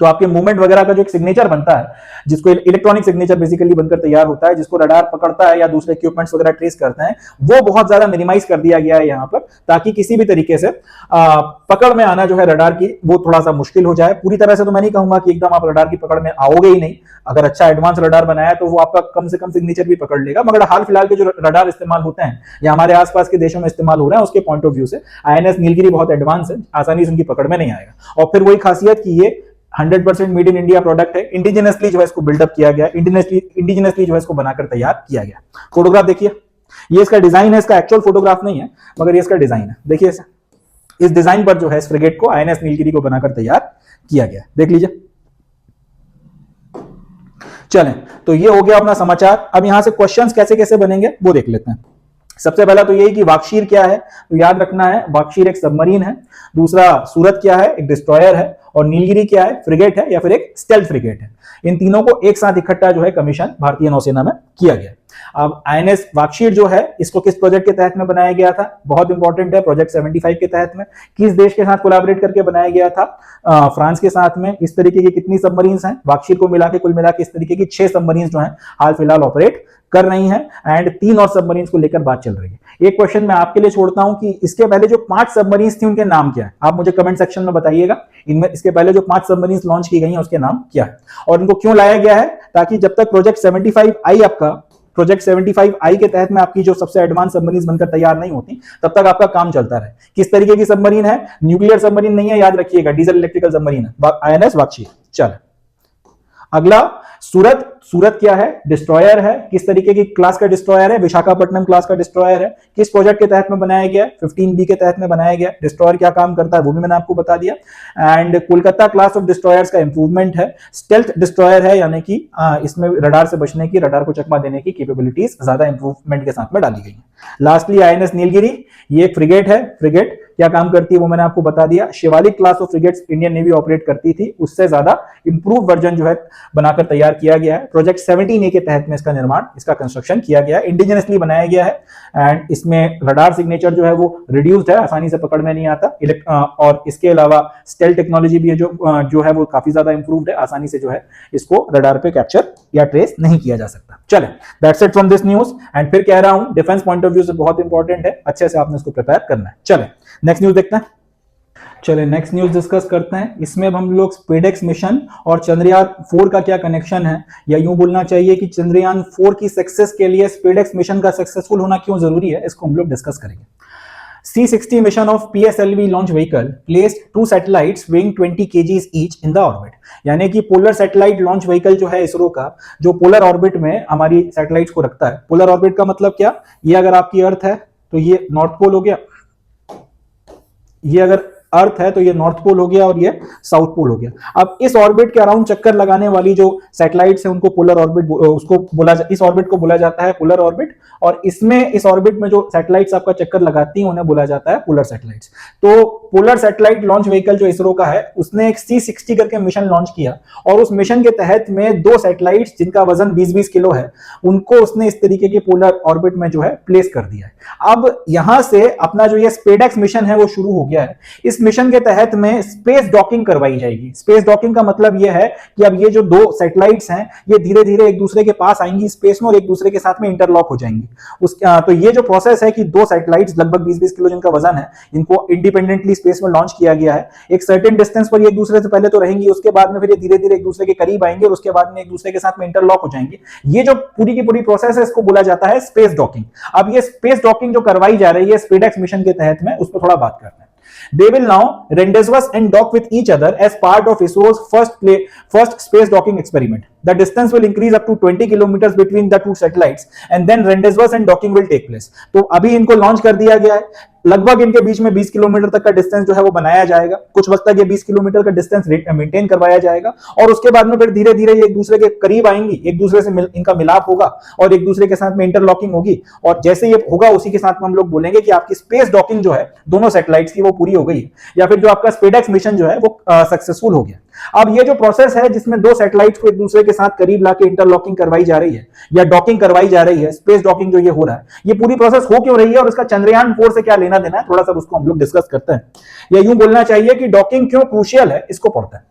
तो आपके मूवमेंट वगैरह का जो एक सिग्नेचर बनता है, जिसको इलेक्ट्रॉनिक सिग्नेचर बेसिकली बनकर तैयार होता है, जिसको रडार पकड़ता है या दूसरे इक्विपमेंट्स वगैरह ट्रेस करते हैं, वो बहुत ज्यादा मिनिमाइज कर दिया गया है यहाँ पर, ताकि किसी भी तरीके से पकड़ में आना जो है रडार की वो थोड़ा सा मुश्किल हो जाए। पूरी तरह से तो मैं नहीं कहूंगा कि एकदम आप रडार की पकड़ में आओगे ही नहीं। अगर अच्छा एडवांस रडार बनाया तो वो आपका कम से कम सिग्नेचर भी पकड़ लेगा, मगर हाल फिलहाल के जो रडार इस्तेमाल होते हैं या हमारे आसपास के देशों में इस्तेमाल हो रहे हैं उसके पॉइंट ऑफ व्यू से आईएनएस नीलगिरी बहुत एडवांस है, आसानी से उनकी पकड़ में नहीं आएगा। और फिर वही खासियत कि ये 100% मेड इन इंडिया प्रोडक्ट है, इंडिजिनसली जो है इसको बिल्डअप किया गया, इंडिजिनसली जो है इसको बनाकर तैयार किया गया। फोटोग्राफ देखिए, ये इसका डिजाइन है, इसका एक्चुअल फोटोग्राफ नहीं है मगर ये इसका डिजाइन है। देखिए इस डिजाइन पर जो है इस फ्रिगेट को आईएनएस नीलगिरी को बनाकर तैयार किया गया, देख लीजिए। चलें, तो ये हो गया अपना समाचार। अब यहां से क्वेश्चंस कैसे कैसे बनेंगे वो देख लेते हैं। सबसे पहला तो यही कि वाक्षीर क्या है, तो याद रखना है वाक्षीर एक सबमरीन है। दूसरा सूरत क्या है, एक डिस्ट्रॉयर है। और नीलगिरी क्या है, फ्रिगेट है या फिर एक स्टेल्थ फ्रिगेट है। इन तीनों को एक साथ इकट्ठा जो है कमीशन भारतीय नौसेना में किया गया। अब आईएनएस वाक्षीर जो है इसको किस प्रोजेक्ट के तहत में बनाया गया था, बहुत इंपॉर्टेंट है, प्रोजेक्ट 75 के तहत में। किस देश के साथ कोलैबोरेट करके बनाया गया था, फ्रांस के साथ में। इस तरीके की कितनी सबमरीन्स हैं, वाक्षीर को मिला के कुल मिला के इस तरीके की 6 सबमरीन्स जो हैं हाल फिलहाल ऑपरेट कर रही हैं एंड 3 और सबमरीन्स को लेकर बात चल रही है। एक क्वेश्चन मैं आपके लिए छोड़ता हूं कि इसके पहले जो 5 सबमरीन्स थी उनके नाम क्या है, आप मुझे कमेंट सेक्शन में बताइएगा। इनमें इसके पहले जो 5 सबमरीन्स लॉन्च की गई हैं उसके नाम क्या है और इनको क्यों लाया गया है, ताकि जब तक प्रोजेक्ट 75I आपका प्रोजेक्ट 75I के तहत में आपकी जो सबसे एडवांस सबमरीन बनकर तैयार नहीं होती तब तक आपका काम चलता रहे। किस तरीके की सबमरीन है, न्यूक्लियर सबमरीन नहीं है, याद रखिएगा, डीजल इलेक्ट्रिकल सबमरीन है, आईएनएस वाक्षीर। चल अगला सूरत, सूरत क्या है? डिस्ट्रॉयर है। किस तरीके की क्लास का डिस्ट्रॉयर है? विशाखापट्टनम क्लास का डिस्ट्रॉयर है। किस प्रोजेक्ट के तहत में बनाया गया? 15B के तहत में बनाया गया। डिस्ट्रॉयर क्या काम करता है वो भी मैंने आपको बता दिया। And Kolkata class of destroyers का इंप्रूवमेंट है। स्टेल्थ डिस्ट्रॉयर है, यानी कि इसमें रडार से बचने की, रडार को चकमा देने की कैपेबिलिटीज ज्यादा इंप्रूवमेंट के साथ में डाली गई है। लास्टली आईएनएस नीलगिरी, ये एक फ्रिगेट है। फ्रिगेट क्या काम करती है वो मैंने आपको बता दिया। Shivalik class of frigates Indian navy operate करती थी, उससे ज्यादा इंप्रूव वर्जन जो है बनाकर तैयार किया गया है। प्रोजेक्ट 17A के तहत में इसका निर्माण, इसका कंस्ट्रक्शन किया गया है, इंडिजिनसली बनाया गया है। एंड इसमें रडार सिग्नेचर जो है वो रिड्यूस्ड है, आसानी से पकड़ में नहीं आता। और इसके अलावा स्टेल टेक्नोलॉजी भी है जो है वो काफी ज्यादा इंप्रूव्ड है, आसानी से जो है इसको रडार पे कैप्चर या ट्रेस नहीं किया जा सकता। चले, that's it from this news. And फिर कह रहा हूं, डिफेंस पॉइंट ऑफ व्यू से बहुत इंपॉर्टेंट है, अच्छे से आपने इसको प्रिपेयर करना है। चले नेक्स्ट न्यूज देखते हैं। चलिए नेक्स्ट न्यूज डिस्कस करते हैं। इसमें अब हम लोग स्पेडेक्स मिशन और चंद्रयान 4 का क्या कनेक्शन है, या यूं बोलना चाहिए कि चंद्रयान 4 की सक्सेस के लिए स्पेडेक्स मिशन का सक्सेसफुल होना क्यों जरूरी है, इसको हम लोग डिस्कस करेंगे। C-60 mission of PSLV launch vehicle placed 2 satellites weighing 20 kgs each in the orbit। यानी कि पोलर सैटेलाइट लॉन्च व्हीकल जो है इसरो का, जो पोलर ऑर्बिट में हमारी सैटेलाइट्स को रखता है। पोलर ऑर्बिट का मतलब क्या? ये अगर आपकी अर्थ है तो ये नॉर्थ पोल हो गया, ये अगर अर्थ है तो ये नॉर्थ पोल हो गया और ये साउथ पोल हो गया। अब इस ऑर्बिट के अराउंड चक्कर लगाने वाली जो सैटेलाइट्स है उनको पोलर ऑर्बिट, उसको इस ऑर्बिट को बोला जाता है पोलर ऑर्बिट। और इसमें इस ऑर्बिट में जो सैटेलाइट्स आपका चक्कर लगाती हैं उन्हें बोला जाता है पोलर सैटेलाइट्स। तो पोलर सैटेलाइट लॉन्च व्हीकल जो इसरो का है उसने एक C-60 करके मिशन लॉन्च किया, और उस मिशन के तहत में 2 सैटेलाइट्स जिनका वजन 20-20 किलो है उनको उसने इस तरीके के पोलर ऑर्बिट में जो है प्लेस कर दिया है। अब यहां से अपना जो ये स्पेडेक्स मिशन है वो शुरू हो गया है। इस मिशन के तहत में स्पेस डॉकिंग करवाई जाएगी। स्पेस डॉकिंग का मतलब यह है कि अब ये जो 2 सैटेलाइट्स हैं ये धीरे धीरे एक दूसरे के पास आएंगी स्पेस में और एक दूसरे के साथ में इंटरलॉक हो जाएंगी। तो ये जो प्रोसेस है कि 2 सैटेलाइट्स लगभग 20-20 किलो जिनका वजन है, इनको इंडिपेंडेंटली स्पेस में लॉन्च किया गया है। एक सर्टेन डिस्टेंस पर ये एक दूसरे से पहले तो रहेंगी, उसके बाद में फिर ये धीरे धीरे एक दूसरे के करीब आएंगे और उसके बाद में एक दूसरे के साथ में इंटरलॉक हो जाएंगे। ये जो पूरी की पूरी प्रोसेस है इसको बोला जाता है स्पेस डॉकिंग। अब ये स्पेस डॉकिंग जो करवाई जा रही है स्पेडेक्स मिशन के तहत में, उस पर थोड़ा बात करते हैं। They will now rendezvous and dock with each other as part of ISRO's first space docking experiment. The distance will increase up to 20 kilometers between the 2 satellites, and then rendezvous and docking will take place. तो अभी इनको launch कर दिया गया है, लगभग इनके बीच में 20 किलोमीटर तक का डिस्टेंस जो है वो बनाया जाएगा। कुछ वक्त तक ये 20 किलोमीटर का डिस्टेंस मेंटेन करवाया जाएगा और उसके बाद में फिर धीरे धीरे एक दूसरे के करीब आएंगी, एक दूसरे से इनका मिलाप होगा और एक दूसरे के साथ में इंटरलॉकिंग होगी। और जैसे ये होगा उसी के साथ में हम लोग बोलेंगे कि आपकी स्पेस डॉकिंग जो है दोनों सैटेलाइट्स की वो पूरी हो गई है, या फिर जो आपका स्पेडेक्स मिशन जो है वो सक्सेसफुल हो गया। अब ये जो प्रोसेस है जिसमें 2 सैटेलाइट्स को एक दूसरे के साथ करीब लाके इंटरलॉकिंग करवाई जा रही है या डॉकिंग करवाई जा रही है, स्पेस डॉकिंग जो ये हो रहा है, ये पूरी प्रोसेस हो क्यों रही है और इसका चंद्रयान 4 से क्या लेना देना है, थोड़ा सा उसको हम लोग डिस्कस करते हैं। या यूं बोलना चाहिए कि डॉकिंग क्यों क्रूशियल है, इसको पढ़ते हैं।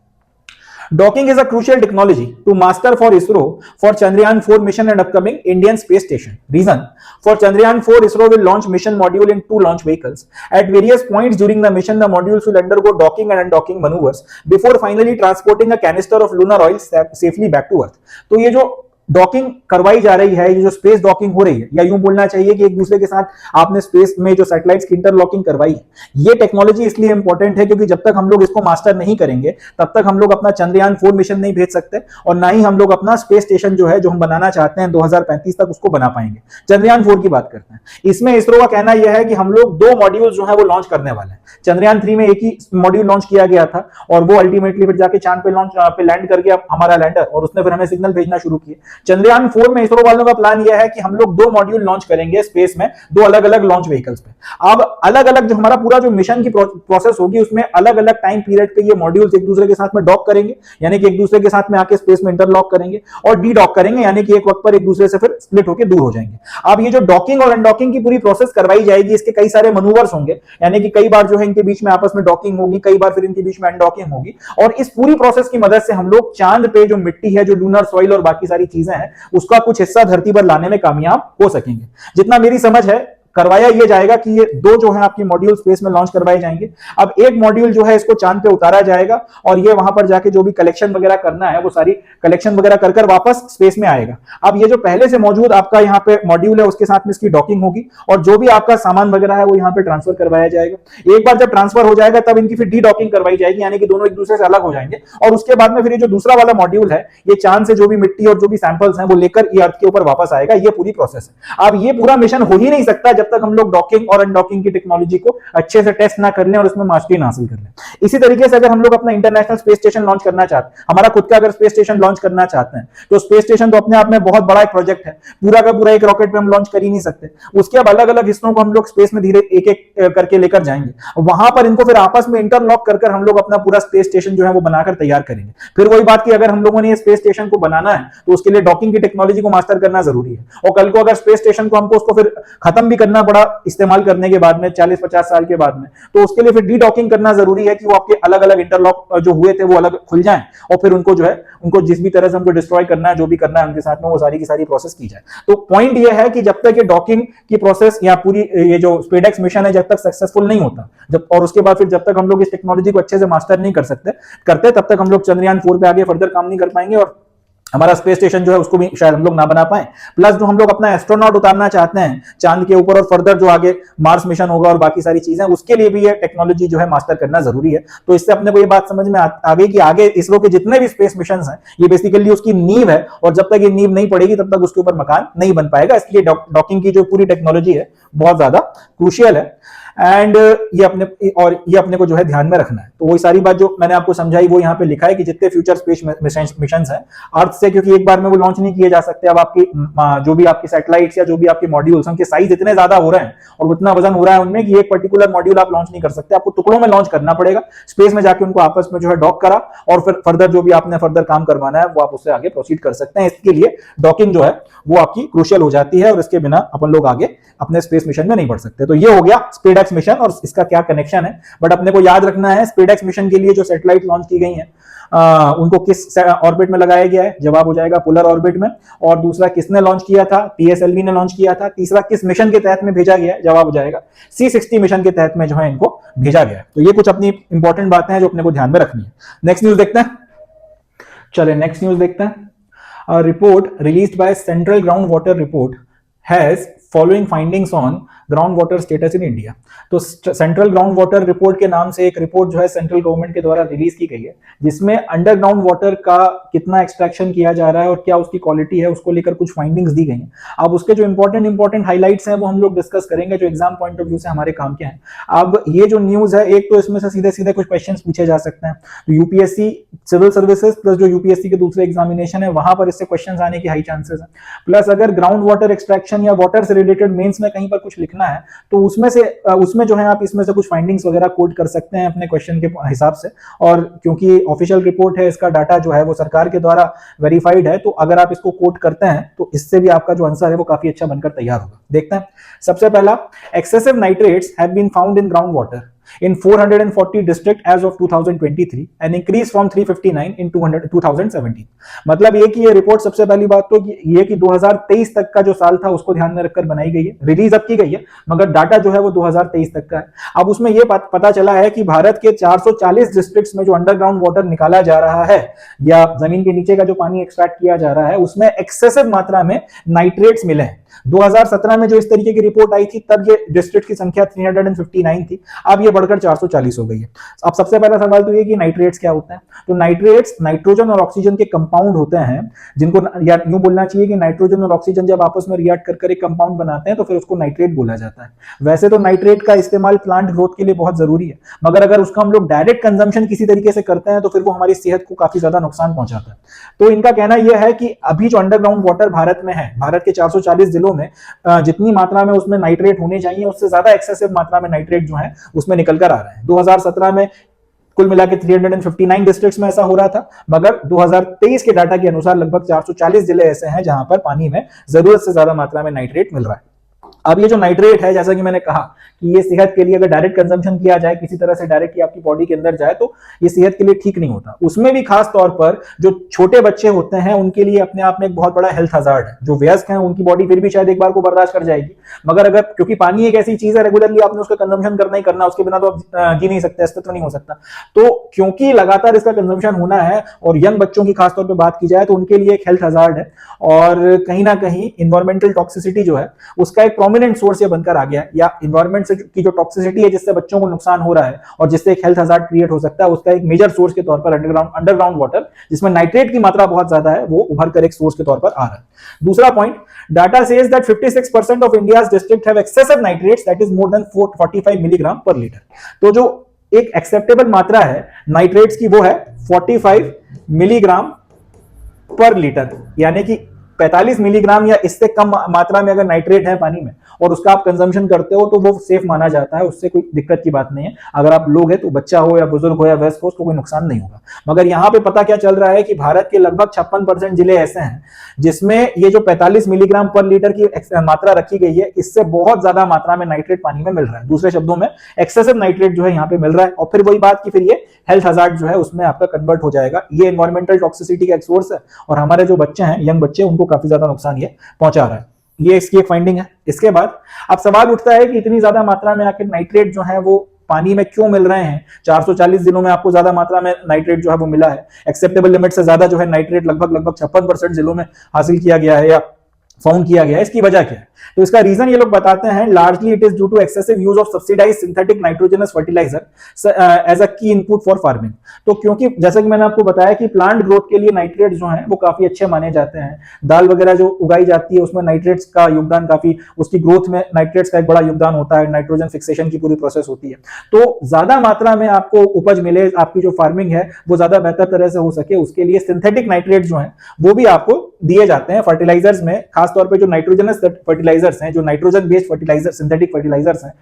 Docking is a crucial technology to master for ISRO for Chandrayaan 4 mission and upcoming Indian space station. Reason: for Chandrayaan 4, ISRO will launch mission module in 2 launch vehicles. At various points during the mission, the modules will undergo docking and undocking maneuvers before finally transporting a canister of lunar oil safely back to Earth. तो ये जो docking करवाई जा रही है, ये जो space docking हो रही है, या यूं बोलना चाहिए कि एक दूसरे के साथ आपने स्पेस में जो सैटेलाइट्स की इंटरलॉकिंग करवाई है, ये टेक्नोलॉजी इसलिए इंपॉर्टेंट है क्योंकि जब तक हम लोग इसको मास्टर नहीं करेंगे तब तक हम लोग अपना चंद्रयान 4 मिशन नहीं भेज सकते और ना ही हम लोग अपना स्पेस स्टेशन जो है जो हम बनाना चाहते हैं 2035 तक उसको बना पाएंगे। चंद्रयान 4 की बात करते हैं। इसमें इसरो का कहना यह है कि हम लोग 2 मॉड्यूल जो है वो लॉन्च करने वाले हैं। चंद्रयान 3 में एक ही मॉड्यूल लॉन्च किया गया था और वो अल्टीमेटली फिर जाके चांद पे लैंड कर गया हमारा लैंडर, और उसने फिर हमें सिग्नल भेजना शुरू किए। चंद्रयान 4 में इसरो वालों का प्लान यह है कि हम लोग 2 मॉड्यूल लॉन्च करेंगे स्पेस में, 2 अलग अलग लॉन्च व्हीकल्स पे। अब अलग अलग जो हमारा पूरा जो मिशन की प्रोसेस होगी उसमें अलग अलग टाइम पीरियड पे ये मॉड्यूल्स एक दूसरे के साथ में डॉक करेंगे, यानी कि एक दूसरे के साथ में आके स्पेस में इंटरलॉक करेंगे, और डी डॉक करेंगे, यानी कि एक वक्त पर एक दूसरे से फिर स्प्लिट होकर दूर हो जाएंगे। अब ये जो डॉकिंग और अनडॉकिंग की पूरी प्रोसेस करवाई जाएगी, इसके कई सारे मनूवर्स होंगे, यानी कि कई बार जो है इनके बीच में आपस में डॉकिंग होगी, कई बार फिर इनके बीच में अनडॉकिंग होगी, और इस पूरी प्रोसेस की मदद से हम लोग चांद पे जो मिट्टी है, जो लूनर सॉइल और बाकी सारी चीजें हैं, उसका कुछ हिस्सा धरती पर लाने में कामयाब हो सकेंगे। जितना मेरी समझ है करवाया ये जाएगा कि ये दो जो है आपकी मॉड्यूल स्पेस में लॉन्च करवाए जाएंगे। अब एक मॉड्यूल जो है इसको चांद पे उतारा जाएगा और ये वहां पर जाके जो भी कलेक्शन वगैरह करना है वो सारी कलेक्शन वगैरह कर कर वापस स्पेस में आएगा। अब ये जो पहले से मौजूद आपका यहाँ पे मॉड्यूल है उसके साथ में इसकी डॉकिंग होगी और जो भी आपका सामान वगैरह है वो यहाँ पे ट्रांसफर करवाया जाएगा। एक बार जब ट्रांसफर हो जाएगा तब इनकी फिर डी डॉकिंग करवाई जाएगी, यानी कि दोनों एक दूसरे से अलग हो जाएंगे और उसके बाद में फिर ये जो दूसरा वाला मॉड्यूल है ये चांद से जो भी मिट्टी और जो भी सैंपल्स हैं वो लेकर ये अर्थ के ऊपर वापस आएगा। ये पूरी प्रोसेस है। अब ये पूरा मिशन हो ही नहीं सकता जब तक हम लोग डॉकिंग और अनडॉकिंग की टेक्नोलॉजी को अच्छे से टेस्ट ना कर लें और उसमें मास्टरी ना हासिल कर लें। इसी तरीके से अगर हम लोग अपना इंटरनेशनल स्पेस स्टेशन लॉन्च करना चाहते हैं, हमारा खुद का अगर स्पेस स्टेशन लॉन्च करना चाहते हैं, तो स्पेस स्टेशन तो अपने आप में बहुत बड़ा एक प्रोजेक्ट है, पूरा का पूरा एक रॉकेट में हम लॉन्च कर ही नहीं सकते। उसके अब अलग अलग हिस्सों को हम लोग स्पेस में धीरे एक एक करके लेकर जाएंगे, वहां पर इनको फिर आपस में इंटरलॉक कर हम लोग अपना पूरा स्पेस स्टेशन जो है वो बनाकर तैयार करेंगे। फिर वही बात कि अगर हम लोगों ने ये स्पेस स्टेशन को बनाना है तो उसके लिए डॉकिंग की टेक्नोलॉजी को मास्टर करना जरूरी है और कल को अगर स्पेस स्टेशन को हमको उसको फिर खत्म भी करना पड़ा इस्तेमाल करने के बाद में 40-50 साल के बाद में, तो उसके लिए फिर डी डॉकिंग करना जरूरी है कि वो आपके अलग अलग इंटरलॉक जो हुए थे वो अलग खुल जाएं और फिर उनको जो है उनको जिस भी तरह से हमको डिस्ट्रॉय करना है, जो भी करना है उनके साथ में वो सारी की सारी प्रोसेस की जाए। तो पॉइंट ये है कि जब तक ये डॉकिंग की प्रोसेस या पूरी ये जो स्पेसएक्स मिशन है जब तक सक्सेसफुल नहीं होता, जब और उसके बाद फिर जब तक हम लोग इस टेक्नोलॉजी को अच्छे से मास्टर नहीं करते तब तक हम लोग चंद्रयान 4 पे आगे फर्दर काम नहीं कर पाएंगे और हमारा स्पेस स्टेशन जो है उसको भी शायद हम लोग ना बना पाए। प्लस जो हम लोग अपना एस्ट्रोनॉट उतारना चाहते हैं चांद के ऊपर और फर्दर जो आगे मार्स मिशन होगा और बाकी सारी चीजें, उसके लिए भी ये टेक्नोलॉजी जो है मास्टर करना जरूरी है। तो इससे अपने को ये बात समझ में आ गई कि आगे इसरो के जितने भी स्पेस मिशन हैं ये बेसिकली उसकी नींव है और जब तक ये नींव नहीं पड़ेगी तब तक उसके ऊपर मकान नहीं बन पाएगा। इसलिए डॉकिंग की जो पूरी टेक्नोलॉजी है बहुत ज्यादा क्रूशियल है एंड ये अपने को जो है ध्यान में रखना है। तो वही सारी बात जो मैंने आपको समझाई वो यहाँ पे लिखा है कि जितने फ्यूचर स्पेस मिशन हैं अर्थ से, क्योंकि एक बार में वो लॉन्च नहीं किए जा सकते, अब आपकी जो भी आपकी सैटेलाइट्स या जो भी आपके मॉड्यूल्स उनके साइज इतने ज्यादा हो रहे हैं और उतना वजन हो रहा है उनमें कि एक पर्टिकुलर मॉड्यूल आप लॉन्च नहीं कर सकते, आपको टुकड़ों में लॉन्च करना पड़ेगा। स्पेस में जाके उनको आपस में जो है डॉक करा और फिर फर्दर जो भी आपने फर्दर काम करवाना है वो आप उससे आगे प्रोसीड कर सकते हैं। इसके लिए डॉकिंग जो है वो आपकी क्रूशियल हो जाती है और इसके बिना अपन लोग आगे अपने स्पेस मिशन में नहीं बढ़ सकते। तो ये हो गया स्पेसएक्स मिशन और इसका क्या कनेक्शन है। बट अपने को याद रखना है स्पेसएक्स मिशन के लिए जो सैटेलाइट लॉन्च की गई हैं उनको किस ऑर्बिट में लगाया गया है, जवाब हो जाएगा पोलर ऑर्बिट में। और दूसरा किसने लॉन्च किया था, पीएसएलवी ने लॉन्च किया था। तीसरा किस मिशन के तहत में भेजा गया है, जवाब हो जाएगा C60 मिशन के तहत में जो है इनको भेजा गया है। तो ये कुछ अपनी इंपॉर्टेंट बातें हैं जो अपने को ध्यान में रखनी है। नेक्स्ट न्यूज देखते हैं, चले नेक्स्ट न्यूज देखते हैं। Report released by central ground water report has following findings on ground water status in India. तो सेंट्रल ग्राउंड वाटर रिपोर्ट के नाम से एक रिपोर्ट जो है सेंट्रल गवर्नमेंट के द्वारा रिलीज की गई है जिसमें अंडरग्राउंड वाटर का कितना एक्सट्रैक्शन किया जा रहा है और क्या उसकी क्वालिटी है उसको लेकर कुछ फाइंडिंग्स दी गई हैं। अब उसके जो इंपॉर्टेंट हाइलाइट्स हैं वो हम लोग डिस्कस करेंगे जो एग्जाम पॉइंट ऑफ व्यू से हमारे काम के हैं। अब ये जो न्यूज है एक तो इसमें से सीधे सीधे कुछ क्वेश्चन पूछे जा सकते हैं। तो यूपीएससी सिविल सर्विसेज प्लस जो यूपीएससी के दूसरे एग्जामिनेशन है वहां पर इससे क्वेश्चन आने की हाई चांसेस है। प्लस अगर ग्राउंड वाटर एक्सट्रैक्शन या वाटर से रिलेटेड मेंस में कहीं पर कुछ लिखना है तो उसमें जो है आप इसमें से कुछ फाइंडिंग्स वगैरह कोट कर सकते हैं अपने क्वेश्चन के हिसाब से। और क्योंकि ऑफिशियल रिपोर्ट है इसका डाटा जो है वो सरकार के द्वारा वेरीफाइड है, तो अगर आप इसको कोट करते हैं तो इससे भी आपका जो आंसर है वो काफी अच्छा बनकर तैयार होगा। देखते हैं सबसे पहला, excessive nitrates have been found in ground water in 440 district as of 2023 an increase from 359 in 2017। मतलब ये कि ये रिपोर्ट सबसे पहली बात तो ये कि 2023 तक का जो साल था उसको ध्यान में रखकर बनाई गई है, रिलीज अब की गई है मगर डाटा जो है वो 2023 तक का है। अब उसमें ये पता चला है कि भारत के 440 डिस्ट्रिक्ट्स में जो अंडरग्राउंड वाटर निकाला जा रहा है या जमीन के नीचे का जो पानी एक्सट्रैक्ट किया जा रहा है उसमें एक्सेसिव मात्रा में नाइट्रेट्स मिले हैं। 2017 में जो इस तरीके की रिपोर्ट आई थी तब ये डिस्ट्रिक्ट की संख्या 359 थी, अब ये बढ़कर 440 हो गई है। अब सबसे पहला सवाल तो ये कि नाइट्रेट्स क्या होते हैं। तो नाइट्रेट्स नाइट्रोजन और ऑक्सीजन के कंपाउंड होते हैं जिनको या यूं बोलना चाहिए कि नाइट्रोजन और ऑक्सीजन जब आपस में रिएक्ट कर एक कंपाउंड बनाते हैं तो फिर उसको नाइट्रेट बोला जाता है। वैसे तो नाइट्रेट का इस्तेमाल प्लांट ग्रोथ के लिए बहुत जरूरी है मगर अगर उसका हम लोग डायरेक्ट कंजम्पशन किसी तरीके से करते हैं तो फिर वो हमारी सेहत को काफी ज्यादा नुकसान पहुंचाता है। तो इनका कहना यह है कि अभी जो अंडरग्राउंड वाटर भारत में है, भारत के 440 जिलों में जितनी मात्रा में उसमें नाइट्रेट होने चाहिए उससे ज्यादा एक्सेसिव मात्रा में नाइट्रेट जो है उसमें निकल कर आ रहा है। 2017 में कुल मिला के 359 डिस्ट्रिक्ट्स में ऐसा हो रहा था मगर 2023 के डाटा के अनुसार लगभग 440 जिले ऐसे हैं जहां पर पानी में जरूरत से ज्यादा मात्रा में नाइट्रेट मिल रहा है। अब ये जो नाइट्रेट है, जैसा कि मैंने कहा कि ये सेहत के लिए अगर डायरेक्ट कंजम्पशन किया जाए, किसी तरह से डायरेक्ट आपकी बॉडी के अंदर जाए, तो ये सेहत के लिए ठीक नहीं होता। उसमें भी खास तौर पर जो छोटे बच्चे होते हैं उनके लिए अपने आप में एक बहुत बड़ा हेल्थ हजार्ड है। जो वयस्क हैं उनकी बॉडी फिर भी शायद एक बार को बर्दाश्त कर जाएगी, मगर अगर, क्योंकि पानी एक ऐसी चीज है रेगुलरली आपने उसका कंजम्पशन करना ही करना, उसके बिना तो आप जी नहीं सकते, अस्तित्व नहीं हो सकता। तो क्योंकि लगातार इसका कंजम्पशन होना है और यंग बच्चों की खासतौर पर बात की जाए तो उनके लिए एक हेल्थ हजार्ड है, और कहीं ना कहीं इन्वायरमेंटल टॉक्सिसिटी जो है उसका एक प्रोमिनेंट सोर्स ये बनकर आ गया, या इन्वायरमेंट से की जो टॉक्सिसिटी है जिससे बच्चों को नुकसान हो रहा है और जिससे एक हेल्थ हजार्ड क्रिएट हो सकता है, उसका एक मेजर सोर्स के तौर पर अंडरग्राउंड वाटर, जिसमें नाइट्रेट की मात्रा बहुत ज्यादा है, वो उभर कर एक सोर्स के तौर पर आ रहा है। दूसरा point, data says that 56% of India's district have excessive nitrates, that is more than 45 milligram पर लीटर। तो जो एक एक्सेप्टेबल मात्रा है नाइट्रेट्स की वो है 45 मिलीग्राम पर लीटर, यानी कि 45 मिलीग्राम या इससे कम मात्रा में अगर नाइट्रेट है पानी में और उसका आप कंजम्पशन करते हो तो वो सेफ माना जाता है, उससे कोई दिक्कत की बात नहीं है। अगर आप लोग हैं तो बच्चा हो या बुजुर्ग हो या वयस्क हो, उसको कोई नुकसान नहीं होगा। मगर यहां पे पता क्या चल रहा है कि भारत के लगभग 56% जिले ऐसे हैं जिसमें ये जो 45 मिलीग्राम पर लीटर की मात्रा रखी गई है, इससे बहुत ज्यादा मात्रा में नाइट्रेट पानी में मिल रहा है। दूसरे शब्दों में एक्सेसिव नाइट्रेट जो है यहाँ पे मिल रहा है, और फिर वही बात कि फिर ये हेल्थ हजार्ड जो है उसमें आपका कन्वर्ट हो जाएगा। ये एनवायरमेंटल टॉक्सिसिटी का एक सोर्स है और हमारे जो बच्चे हैं, यंग बच्चे, उनको काफी ज्यादा नुकसान ये पहुंचा रहा है। ये इसकी एक फाइंडिंग है। इसके बाद अब सवाल उठता है कि इतनी ज्यादा मात्रा में आखिर नाइट्रेट जो है वो पानी में क्यों मिल रहे हैं? 440 दिनों में आपको ज्यादा मात्रा में नाइट्रेट जो है वो मिला है। एक्सेप्टेबल लिमिट से ज्यादा जो है नाइट्रेट लगभग 56% जिलों में हासिल किया गया है या फाउंड किया गया है। इसकी वजह क्या है? तो इसका रीजन ये लोग बताते हैं, largely it is due to excessive use of subsidised synthetic nitrogenous fertiliser as a key input for farming. तो क्योंकि जैसा कि मैंने आपको बताया कि प्लांट ग्रोथ के लिए नाइट्रेट जो है वो काफी अच्छे माने जाते हैं। दाल वगैरह जो उगाई जाती है उसमें नाइट्रेट्स का योगदान काफी, उसकी ग्रोथ में नाइट्रेट्स का एक बड़ा योगदान होता है। नाइट्रोजन फिक्सेशन की पूरी प्रोसेस होती है। तो ज्यादा मात्रा में आपको उपज मिले, आपकी जो फार्मिंग है वो ज्यादा बेहतर तरह से हो सके, उसके लिए सिंथेटिक नाइट्रेट जो है वो भी आपको दिए जाते हैं फर्टिलाइजर्स में। खासतौर पर जो नाइट्रोजनस फर्टिलाइजर्स हैं, जो nitrogen based fertiliser, synthetic fertilisers हैं,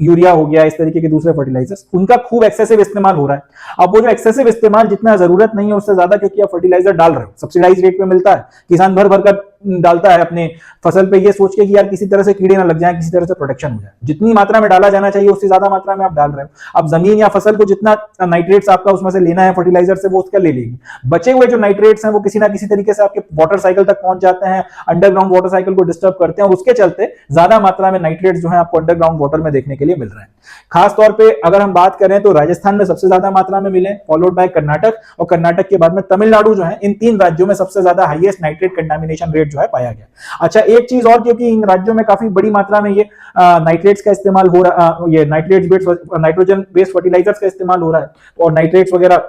यूरिया हो गया, इस तरीके के दूसरे फर्टिलाइजर्स, उनका खूब एक्सेसिव इस्तेमाल हो रहा है। अब वो जो एक्सेसिव इस्तेमाल जितना जरूरत नहीं है उससे ज्यादा, क्योंकि आप फर्टिलाइजर डाल रहे हो, सब्सिडाइज रेट पे मिलता है, किसान भर भर कर डालता है अपने फसल पे ये सोच के कि यार किसी तरह से कीड़े ना लग जाए, किसी तरह से प्रोटेक्शन हो जाए। जितनी मात्रा में डाला जाना चाहिए उससे ज्यादा मात्रा में आप डाल रहे हो। अब जमीन या फसल को जितना नाइट्रेट्स आपका उसमें से लेना है फर्टिलाइजर से, वो उसका ले लेगी। बचे हुए जो नाइट्रेट्स हैं वो किसी ना किसी तरीके से आपके वाटर साइकिल तक पहुंच जाते हैं, अंडरग्राउंड वाटर साइकिल को डिस्टर्ब करते हैं, और उसके चलते ज्यादा मात्रा में नाइट्रेट्स जो है आपको अंडरग्राउंड वाटर में देखने के लिए मिल रहे हैं। खास तौर पे अगर हम बात करें तो राजस्थान में सबसे ज्यादा मात्रा में मिले, फॉलोड बाय कर्नाटक, और कर्नाटक के बाद में तमिलनाडु जो है। इन तीन राज्यों में सबसे ज्यादा हाईएस्ट नाइट्रेट कंटामिनेशन रेट जो है पाया गया। अच्छा, एक चीज और, क्योंकि इन राज्यों में काफी बड़ी मात्रा में ये नाइट्रेट्स का इस्तेमाल हो रहा, ये nitrates based nitrogen based fertilisers का इस्तेमाल हो रहा है, और नाइट्रेट्स वगैरह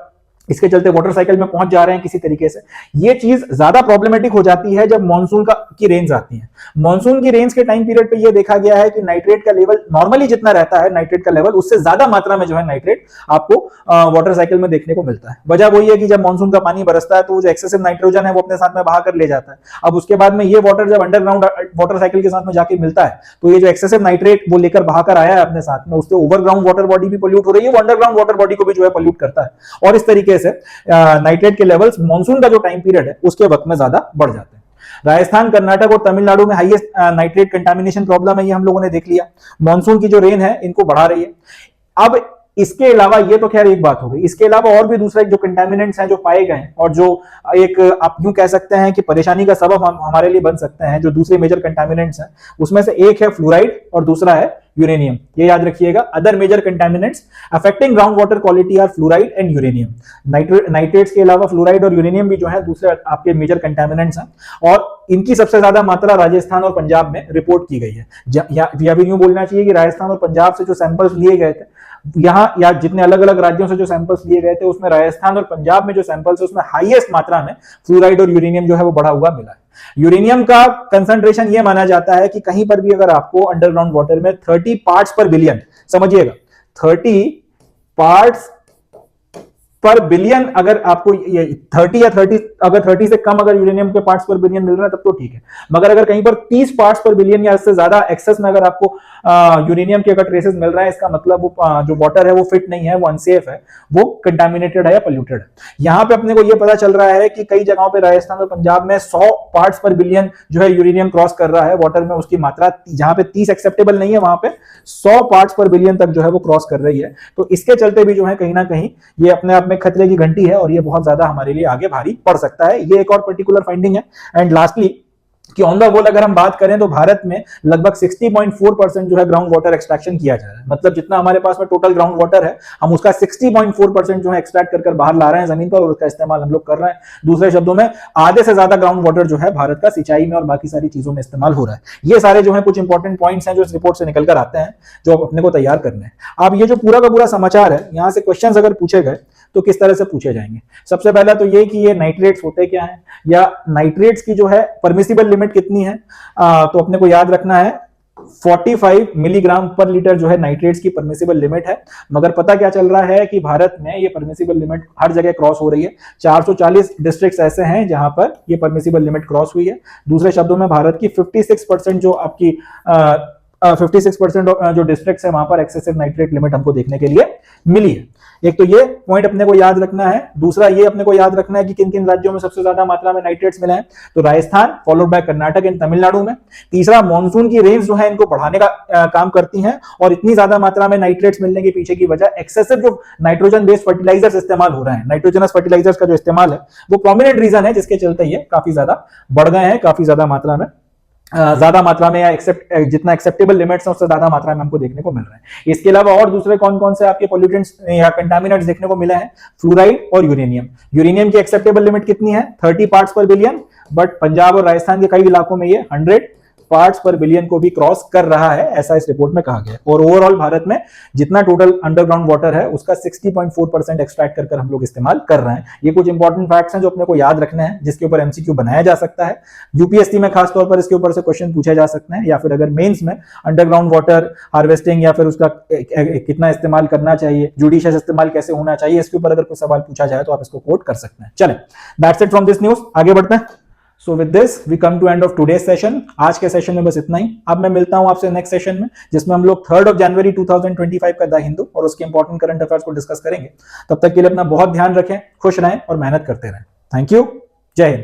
इसके चलते वाटर साइकिल में पहुंच जा रहे हैं किसी तरीके से। ये चीज ज्यादा प्रॉब्लमेटिक हो जाती है जब मानसून की रेंज आती है। मानसून की रेंज के टाइम पीरियड पे ये देखा गया है कि नाइट्रेट का लेवल नॉर्मली जितना रहता है, नाइट्रेट का लेवल उससे ज्यादा मात्रा में जो है नाइट्रेट आपको वाटर साइकिल में देखने को मिलता है। वजह वही है कि जब मानसून का पानी बरसता है तो जो एक्सेसिव नाइट्रोजन है वो अपने साथ में बहा कर ले जाता है। अब उसके बाद में ये वाटर जब अंडरग्राउंड वाटर साइकिल के साथ में जाके मिलता है तो ये जो एक्सेसिव नाइट्रेट वो लेकर बहाकर आया है अपने साथ में, उससे ओवरग्राउंड वाटर बॉडी भी पोल्यूट हो रही है, वो अंडरग्राउंड वाटर बॉडी को भी जो है पोल्यूट करता है, और इस तरीके से नाइट्रेट के लेवल्स मानसून का जो टाइम पीरियड है उसके वक्त में ज्यादा बढ़ जाते हैं। राजस्थान, कर्नाटक और तमिलनाडु में हाईएस्ट नाइट्रेट कंटामिनेशन प्रॉब्लम है, ये हम लोगों ने देख लिया। मानसून की जो रेन है इनको बढ़ा रही है। अब इसके अलावा, ये तो खैर एक बात हो गई, इसके अलावा और भी दूसरे जो कंटामिनेंट्स हैं जो पाए गए हैं और जो एक आप यूं कह सकते हैं कि परेशानी का सबब हमारे लिए बन सकते हैं, जो दूसरे मेजर कंटामिनेंट्स हैं, उसमें से एक है फ्लोराइड और दूसरा है यूरेनियम। ये याद रखिएगा, other major contaminants affecting ground water quality are fluoride and uranium. Nitrates के अलावा फ्लोराइड और यूरेनियम भी जो है दूसरे आपके मेजर कंटामिनेंट्स हैं, और इनकी सबसे ज्यादा मात्रा राजस्थान और पंजाब में रिपोर्ट की गई है। या भी यूं बोलना चाहिए कि राजस्थान और पंजाब से जो सैंपल्स लिए गए थे, यहां या जितने अलग अलग राज्यों से जो सैंपल्स लिए गए थे, उसमें राजस्थान और पंजाब में जो सैंपल्स है उसमें हाईएस्ट मात्रा में फ्लोराइड और यूरेनियम जो है वो बढ़ा हुआ मिला है। यूरेनियम का कंसंट्रेशन ये माना जाता है कि कहीं पर भी अगर आपको अंडरग्राउंड वाटर में 30 पार्ट्स पर बिलियन, समझिएगा 30 पार्ट्स पर बिलियन, अगर आपको ये 30 या 30 अगर 30 से कम अगर यूरेनियम के पार्ट्स पर बिलियन मिल रहा है तब तो ठीक है, मगर अगर कहीं पर 30 पार्ट्स पर बिलियन या इससे ज्यादा एक्सेस में अगर आपको यूरेनियम के अगर ट्रेसेस मिल रहा है, इसका मतलब वो जो वाटर है वो फिट नहीं है, वो अनसेफ है, वो कंटामिनेटेड है या पोल्यूटेड है। यहां पे अपने को ये पता चल रहा है कि कई जगहों पे राजस्थान और पंजाब में 100 पार्ट्स पर बिलियन जो है यूरेनियम क्रॉस कर रहा है वाटर में, उसकी मात्रा जहां पे 30 एक्सेप्टेबल नहीं है वहां पे 100 पार्ट्स पर बिलियन तक जो है वो क्रॉस कर रही है। तो इसके चलते भी जो है कहीं ना कहीं ये अपने आप में खतरे की घंटी है और ये बहुत ज्यादा हमारे लिए आगे भारी पड़ सकता है। ये एक और पर्टिकुलर फाइंडिंग है। एंड लास्टली कि ऑन द होल अगर हम बात करें तो भारत में लगभग 60.4% जो है ग्राउंड वाटर एक्सट्रैक्शन किया जा रहा है। मतलब जितना हमारे पास में टोटल ग्राउंड वाटर है, हम उसका 60.4% जो है एक्सट्रैक्ट कर बाहर ला रहे हैं जमीन पर और उसका इस्तेमाल हम लोग कर रहे हैं। दूसरे शब्दों में आधे से ज्यादा ग्राउंड वाटर जो है भारत का सिंचाई में और बाकी सारी चीजों में इस्तेमाल हो रहा है। ये सारे जो है कुछ इंपॉर्टेंट पॉइंट्स हैं जो इस रिपोर्ट से निकल कर आते हैं, जो अपने को तैयार करने हैं। अब ये जो पूरा का पूरा समाचार है, यहां से क्वेश्चंस अगर पूछे गए तो किस तरह से पूछे जाएंगे। सबसे पहला तो ये कि ये नाइट्रेट्स होते क्या हैं, या नाइट्रेट्स की जो है परमिसिबल लिमिट कितनी है। तो अपने को याद रखना है 45 मिलीग्राम पर लीटर जो है नाइट्रेट्स की परमिसिबल लिमिट है। मगर पता क्या चल रहा है कि भारत में ये परमिसिबल लिमिट हर जगह क्रॉस हो रही है। 440 डिस्ट्रिक्ट्स ऐसे हैं जहां पर ये परमिसिबल लिमिट क्रॉस हुई है। दूसरे शब्दों में भारत की 56% जो आपकी 56% जो डिस्ट्रिक्ट्स है वहां पर एक्सेसिव नाइट्रेट लिमिट हमको देखने के लिए मिली है। एक तो ये पॉइंट अपने को याद रखना है। दूसरा ये अपने को याद रखना है कि किन किन राज्यों में सबसे ज्यादा मात्रा में नाइट्रेट्स मिले हैं। तो Rajasthan followed by Karnataka and Tamil Nadu में। तीसरा, मॉनसून की रेंज जो है इनको बढ़ाने का काम करती हैं और इतनी ज्यादा मात्रा में नाइट्रेट्स मिलने के पीछे की वजह एक्सेसिव जो नाइट्रोजन बेस्ड फर्टिलाइजर्स इस्तेमाल हो रहे हैं, नाइट्रोजनस फर्टिलाइजर्स का जो इस्तेमाल है वो प्रोमिनेंट रीजन है जिसके चलते ये काफी ज्यादा बढ़ गए हैं, काफी ज्यादा मात्रा में या जितना एक्सेप्टेबल लिमिट्स है उससे ज्यादा मात्रा में हमको देखने को मिल रहा है। इसके अलावा और दूसरे कौन कौन से आपके पोल्यूटेंट्स या कंटामिनेंट्स देखने को मिले हैं? फ्लोराइड और यूरेनियम। यूरेनियम की एक्सेप्टेबल लिमिट कितनी है? 30 पार्ट्स पर बिलियन, बट पंजाब और राजस्थान के कई इलाकों में ये 100 पार्ट्स पर बिलियन को भी क्रॉस कर रहा है, ऐसा इस रिपोर्ट में कहा गया है। और ओवरऑल भारत में जितना टोटल अंडरग्राउंड वाटर है उसका 60.4% एक्सट्रैक्ट कर हम लोग इस्तेमाल कर रहे हैं। ये कुछ इंपॉर्टेंट फैक्ट्स हैं जो अपने को याद रखने हैं, जिसके ऊपर एमसीक्यू बनाया जा सकता है। यूपीएससी में खासतौर पर इसके ऊपर से क्वेश्चन पूछे जा सकते हैं, या फिर अगर मेंस में अंडरग्राउंड वाटर हार्वेस्टिंग या फिर उसका कितना इस्तेमाल करना चाहिए, जुडिशियस इस्तेमाल कैसे होना चाहिए, इसके ऊपर अगर कोई सवाल पूछा जाए तो आप इसको कोट कर सकते हैं। चलें, that's it from this news, आगे बढ़ते हैं। So with this we come to end of today's session. आज के सेशन में बस इतना ही। अब मैं मिलता हूं आपसे नेक्स्ट सेशन में, जिसमें हम लोग 3 जनवरी 2025 का द हिंदू और उसके इंपॉर्टेंट करंट अफेयर्स को डिस्कस करेंगे। तब तक के लिए अपना बहुत ध्यान रखें, खुश रहें और मेहनत करते रहें। Thank you. जय हिंद।